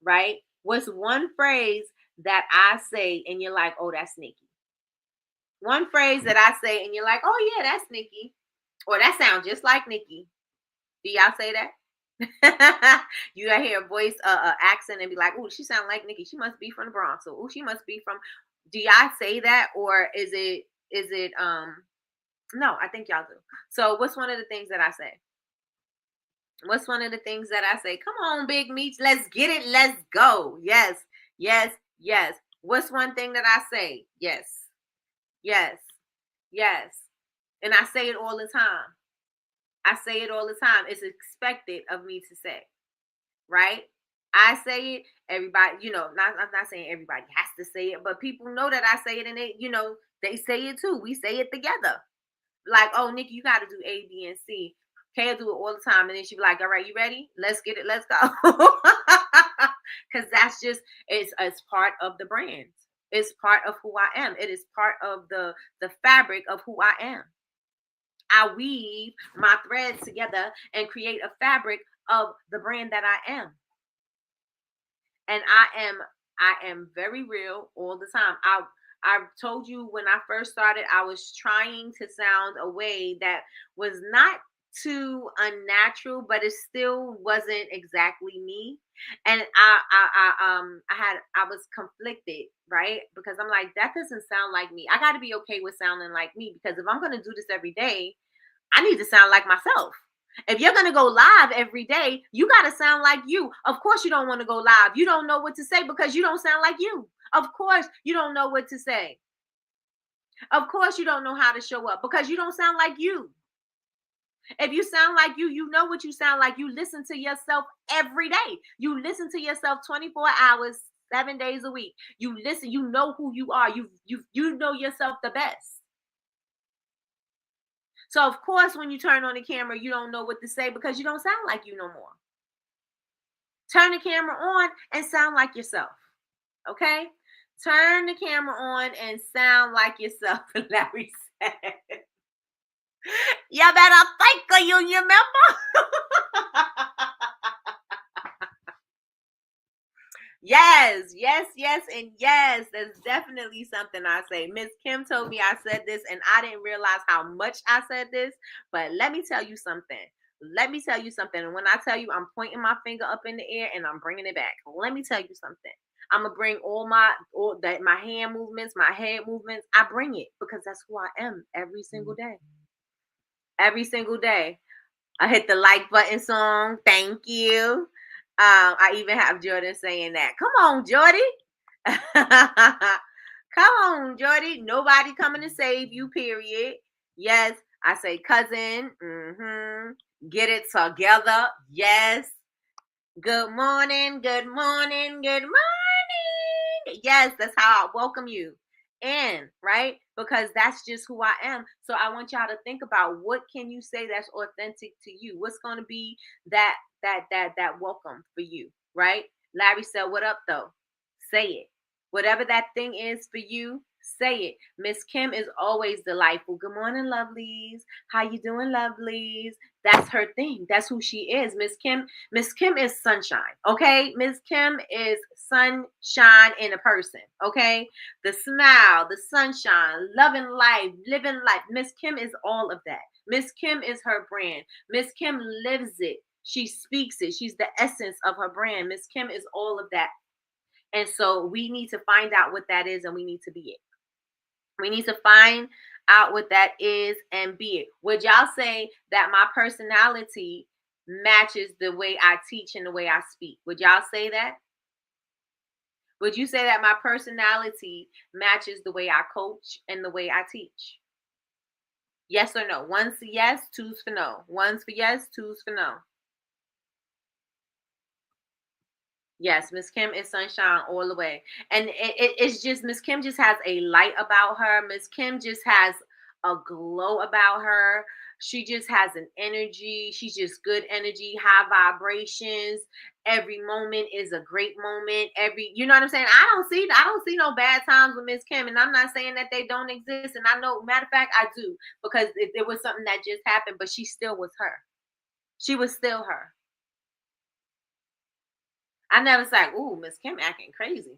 right? What's one phrase that I say and you're like, "Oh, that's Nikki." One phrase that I say and you're like, "Oh yeah, that's Nikki," or "That sounds just like Nikki." Do y'all say that? You gotta hear a voice, accent, and be like, "Oh, she sound like Nikki. She must be from the Bronx." Or, "Oh, she must be from." Do y'all say that, or is it? No, I think y'all do. So, what's one of the things that I say? What's one of the things that I say? Come on, Big Meats, let's get it. Let's go. Yes, yes, yes. What's one thing that I say? Yes, yes, yes. And I say it all the time. I say it all the time. It's expected of me to say, right? I say it, everybody, I'm not saying everybody has to say it, but people know that I say it and they say it too. We say it together. Like, "Oh, Nikki, you got to do A, B, and C." Kay do it all the time. And then she be like, "All right, you ready? Let's get it. Let's go." Because it's part of the brand. It's part of who I am. It is part of the fabric of who I am. I weave my threads together and create a fabric of the brand that I am. And I am very real all the time. I told you when I first started, I was trying to sound a way that was not too unnatural, but it still wasn't exactly me. And I was conflicted, right? Because I'm like, that doesn't sound like me. I got to be okay with sounding like me, because if I'm going to do this every day, I need to sound like myself. If you're going to go live every day, you got to sound like you. Of course, you don't want to go live. You don't know what to say because you don't sound like you. Of course, you don't know what to say. Of course, you don't know how to show up because you don't sound like you. If you sound like you know what you sound like. You listen to yourself every day. You listen to yourself 24 hours, 7 days a week. You listen, you know who you are. You know yourself the best. So of course, when you turn on the camera, you don't know what to say because you don't sound like you no more. Turn the camera on and sound like yourself. Okay? Turn the camera on and sound like yourself, Larry said. You better think of you, you remember? Yes, and yes. That's definitely something I say. Miss Kim told me I said this, and I didn't realize how much I said this. But let me tell you something. Let me tell you something. And when I tell you, I'm pointing my finger up in the air and I'm bringing it back. Let me tell you something. I'm gonna bring all that my hand movements, my head movements. I bring it because that's who I am every single day. Every single day. I hit the like button song. Thank you. I even have Jordan saying that. Come on, Jordy. Come on, Jordy. Nobody coming to save you, period. Yes, I say cousin. Get it together. Yes. Good morning. Good morning. Good morning. Yes, that's how I welcome you in, right? Because that's just who I am. So I want y'all to think about, what can you say that's authentic to you? What's going to be that welcome for you, right? Larry said, "What up though?" Say it. Whatever that thing is for you, say it. Miss Kim is always delightful. Good morning, lovelies. How you doing, lovelies? That's her thing. That's who she is. Miss Kim. Miss Kim is sunshine. Okay, Miss Kim is sunshine in a person. Okay, the smile, the sunshine, loving life, living life. Miss Kim is all of that. Miss Kim is her brand. Miss Kim lives it. She speaks it. She's the essence of her brand. Miss Kim is all of that. And so we need to find out what that is, and we need to be it. We need to find out what that is and be it. Would y'all say that my personality matches the way I teach and the way I speak? Would y'all say that? Would you say that my personality matches the way I coach and the way I teach? Yes or no? One's for yes, two's for no. One's for yes, two's for no. Yes, Miss Kim is sunshine all the way. And it's just, Miss Kim just has a light about her. Miss Kim just has a glow about her. She just has an energy. She's just good energy, high vibrations. Every moment is a great moment. You know what I'm saying? I don't see no bad times with Miss Kim. And I'm not saying that they don't exist. And I know, matter of fact, I do, because there was something that just happened, but she still was her. She was still her. I never say, "Ooh, Miss Kim acting crazy."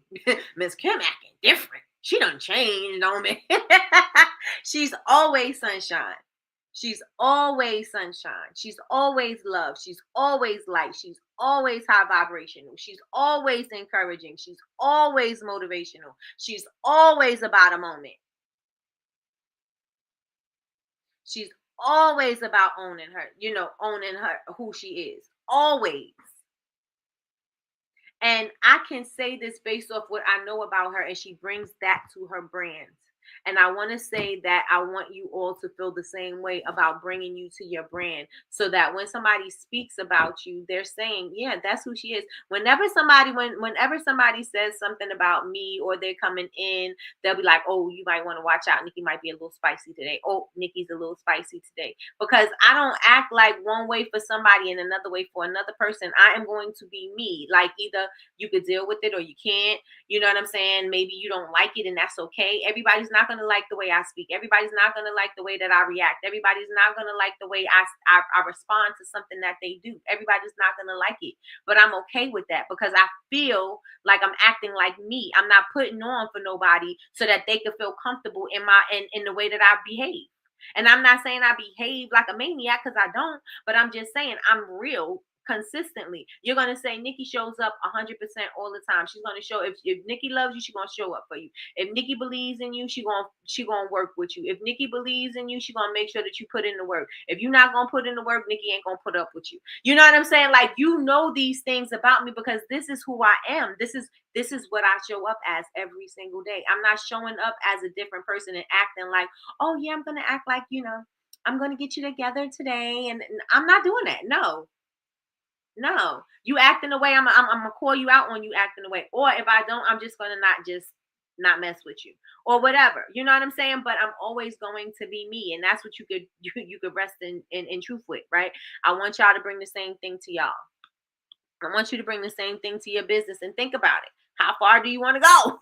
Miss Kim acting different. She done changed on me. She's always sunshine. She's always sunshine. She's always love. She's always light. She's always high vibrational. She's always encouraging. She's always motivational. She's always about a moment. She's always about owning her who she is. Always. And I can say this based off what I know about her, and she brings that to her brand. And I want to say that I want you all to feel the same way about bringing you to your brand, so that when somebody speaks about you, they're saying, yeah, that's who she is. Whenever somebody says something about me, or they're coming in, they'll be like, "Oh, you might want to watch out. Nikki might be a little spicy today. Oh, Nikki's a little spicy today." Because I don't act like one way for somebody and another way for another person. I am going to be me. Like, either you could deal with it or you can't. You know what I'm saying? Maybe you don't like it, and that's okay. Everybody's not going to like the way I speak. Everybody's not going to like the way that I react. Everybody's not going to like the way I respond to something that they do. Everybody's not going to like it. But I'm okay with that, because I feel like I'm acting like me. I'm not putting on for nobody so that they can feel comfortable in the way that I behave. And I'm not saying I behave like a maniac, because I don't, but I'm just saying I'm real consistently. You're going to say Nikki shows up 100% all the time. She's going to show, if Nikki loves you, she's going to show up for you. If Nikki believes in you, she going to work with you. If Nikki believes in you, she's going to make sure that you put in the work. If you're not going to put in the work, Nikki ain't going to put up with you. You know what I'm saying? Like, you know these things about me because this is who I am. This is what I show up as every single day. I'm not showing up as a different person and acting like, oh yeah, I'm going to act like, I'm going to get you together today. And I'm not doing that. No, you acting the way, I'm gonna call you out on you acting the way. Or if I don't, I'm just gonna not mess with you or whatever. You know what I'm saying? But I'm always going to be me, and that's what you could rest in truth with, right? I want y'all to bring the same thing to y'all. I want you to bring the same thing to your business and think about it. How far do you want to go?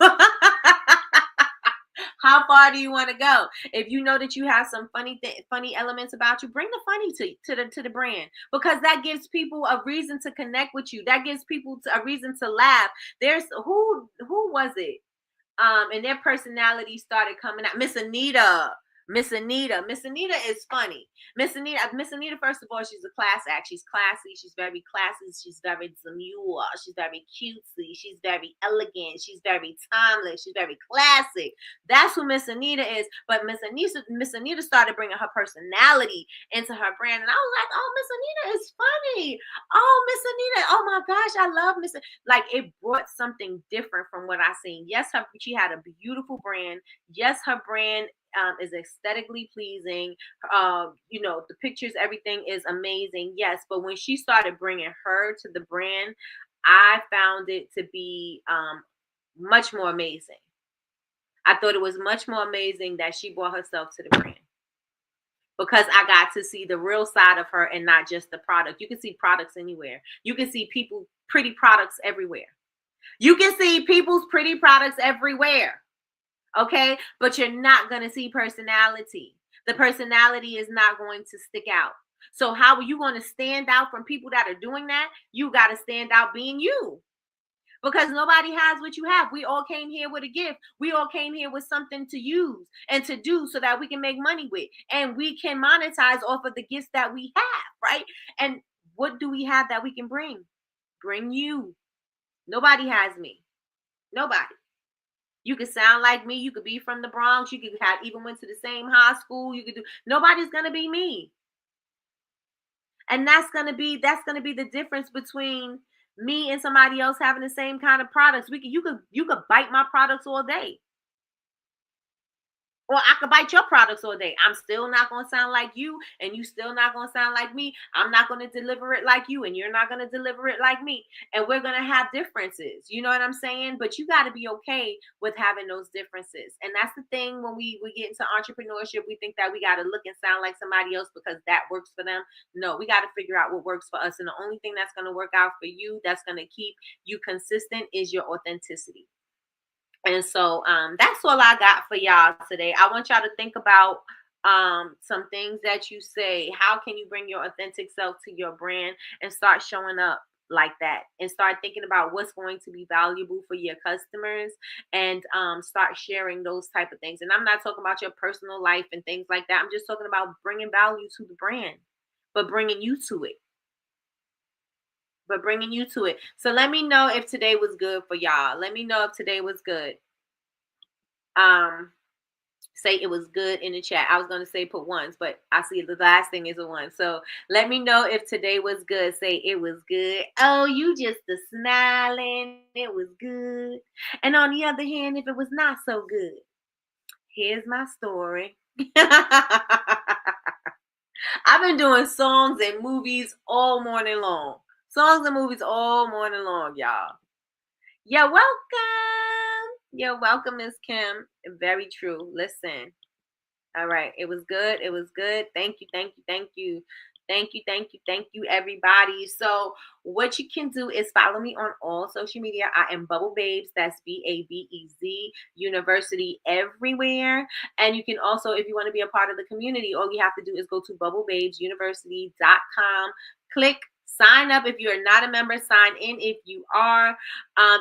How far do you want to go? If you know that you have some funny elements about you, bring the funny to the brand, because that gives people a reason to connect with you. That gives people a reason to laugh. There's who was it? And their personality started coming out. Miss Anita is funny. Miss Anita, first of all, she's a class act. She's classy. She's very classy. She's very demure. She's very cutesy. She's very elegant. She's very timeless. She's very classic. That's who Miss Anita is. But Miss Anita started bringing her personality into her brand, and I was like, oh, Miss Anita is funny. Oh, Miss Anita. Oh my gosh, I love Miss. Like, it brought something different from what I seen. Yes, she had a beautiful brand. Yes, her brand is aesthetically pleasing. The pictures, everything is amazing. Yes, but when she started bringing her to the brand, I found it to be much more amazing. I thought it was much more amazing that she brought herself to the brand, because I got to see the real side of her and not just the product. You can see products anywhere. You can see pretty products everywhere. You can see people's pretty products everywhere. Okay, but you're not going to see personality. The personality is not going to stick out. So how are you going to stand out from people that are doing that? You got to stand out being you, because nobody has what you have. We all came here with a gift. We all came here with something to use and to do so that we can make money with, and we can monetize off of the gifts that we have, right? And what do we have that we can bring? Bring you. Nobody has me. Nobody. You could sound like me. You could be from the Bronx. You could have even went to the same high school. Nobody's gonna be me. And that's gonna be the difference between me and somebody else having the same kind of products. You could bite my products all day. Or I could bite your products all day. I'm still not going to sound like you, and you still not going to sound like me. I'm not going to deliver it like you, and you're not going to deliver it like me. And we're going to have differences. You know what I'm saying? But you got to be okay with having those differences. And that's the thing when we get into entrepreneurship, we think that we got to look and sound like somebody else because that works for them. No, we got to figure out what works for us. And the only thing that's going to work out for you, that's going to keep you consistent, is your authenticity. And so that's all I got for y'all today. I want y'all to think about some things that you say. How can you bring your authentic self to your brand and start showing up like that, and start thinking about what's going to be valuable for your customers, and start sharing those type of things. And I'm not talking about your personal life and things like that. I'm just talking about bringing value to the brand, but bringing you to it. So let me know if today was good for y'all. Let me know if today was good. Say it was good in the chat. I was going to say put ones, but I see the last thing is a one. So let me know if today was good. Say it was good. Oh, you just a smiling. It was good. And on the other hand, if it was not so good, here's my story. I've been doing songs and movies all morning long. Songs and movies all morning long, y'all. You're welcome. You're welcome, Miss Kim. Very true. Listen. All right. It was good. It was good. Thank you. Thank you. Thank you. Thank you. Thank you. Thank you, everybody. So what you can do is follow me on all social media. I am Bubble Babes. That's BABEZ University everywhere. And you can also, if you want to be a part of the community, all you have to do is go to bubblebabesuniversity.com. Click sign up. If you are not a member, sign in if you are.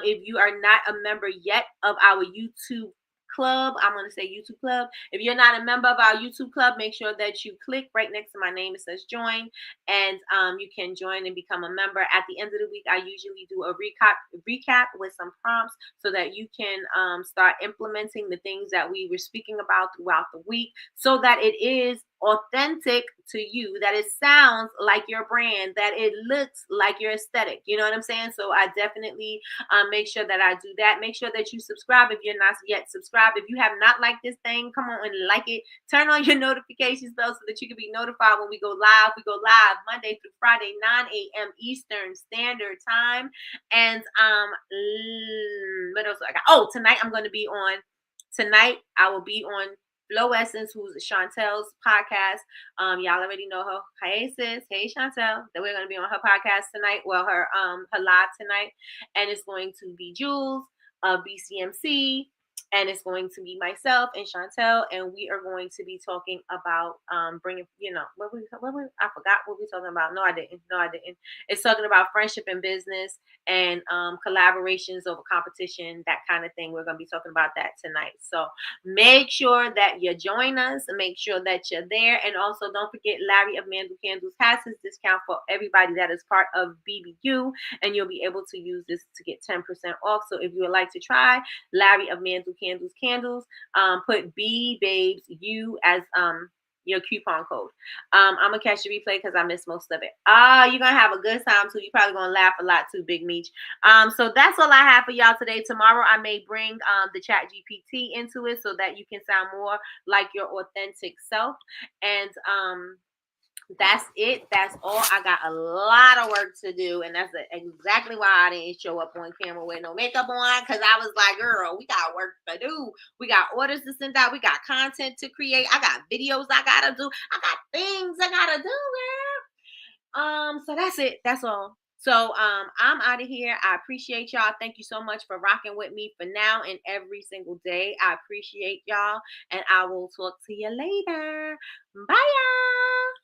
If you are not a member yet of our YouTube club. I'm going to say YouTube club. If you're not a member of our YouTube club, make sure that you click right next to my name. It says join, and you can join and become a member. At the end of the week, I usually do a recap with some prompts so that you can start implementing the things that we were speaking about throughout the week, so that it is authentic to you, that it sounds like your brand, that it looks like your aesthetic. You know what I'm saying? So I definitely make sure that I do that. Make sure that you subscribe if you're not yet subscribed. If you have not liked this thing, come on and like it. Turn on your notifications bell so that you can be notified when we go live. We go live Monday through Friday, 9 a.m. Eastern Standard Time. And what else I got? Oh, tonight I'm going to be on. Tonight I will be on Flow Essence, who's Chantel's podcast. Y'all already know her. Hey sis, hey Chantel. That we're gonna be on her podcast tonight. Well, her live tonight, and it's going to be Jules, BCMC, and it's going to be myself and Chantel, and we are going to be talking about bringing, I forgot what we talking about. No, I didn't. It's talking about friendship and business and collaborations over competition, that kind of thing. We're going to be talking about that tonight. So make sure that you join us. Make sure that you're there. And also don't forget, Larry of Mandel Candles has his discount for everybody that is part of BBU. And you'll be able to use this to get 10% off. So if you would like to try Larry of Mandel Candles, put B Babes U as your coupon code. I'm gonna catch the replay because I missed most of it. You're gonna have a good time too. You're probably gonna laugh a lot too, Big Meech. So that's all I have for y'all today. Tomorrow I may bring the Chat GPT into it so that you can sound more like your authentic self. And that's it. That's all. I got a lot of work to do, and that's exactly why I didn't show up on camera with no makeup on, because I was like, girl, we got work to do. We got orders to send out. We got content to create. I got videos I gotta do. I got things I gotta do, girl. So that's it. That's all. So I'm out of here. I appreciate y'all. Thank you so much for rocking with me for now and every single day. I appreciate y'all, and I will talk to you later. Bye, y'all.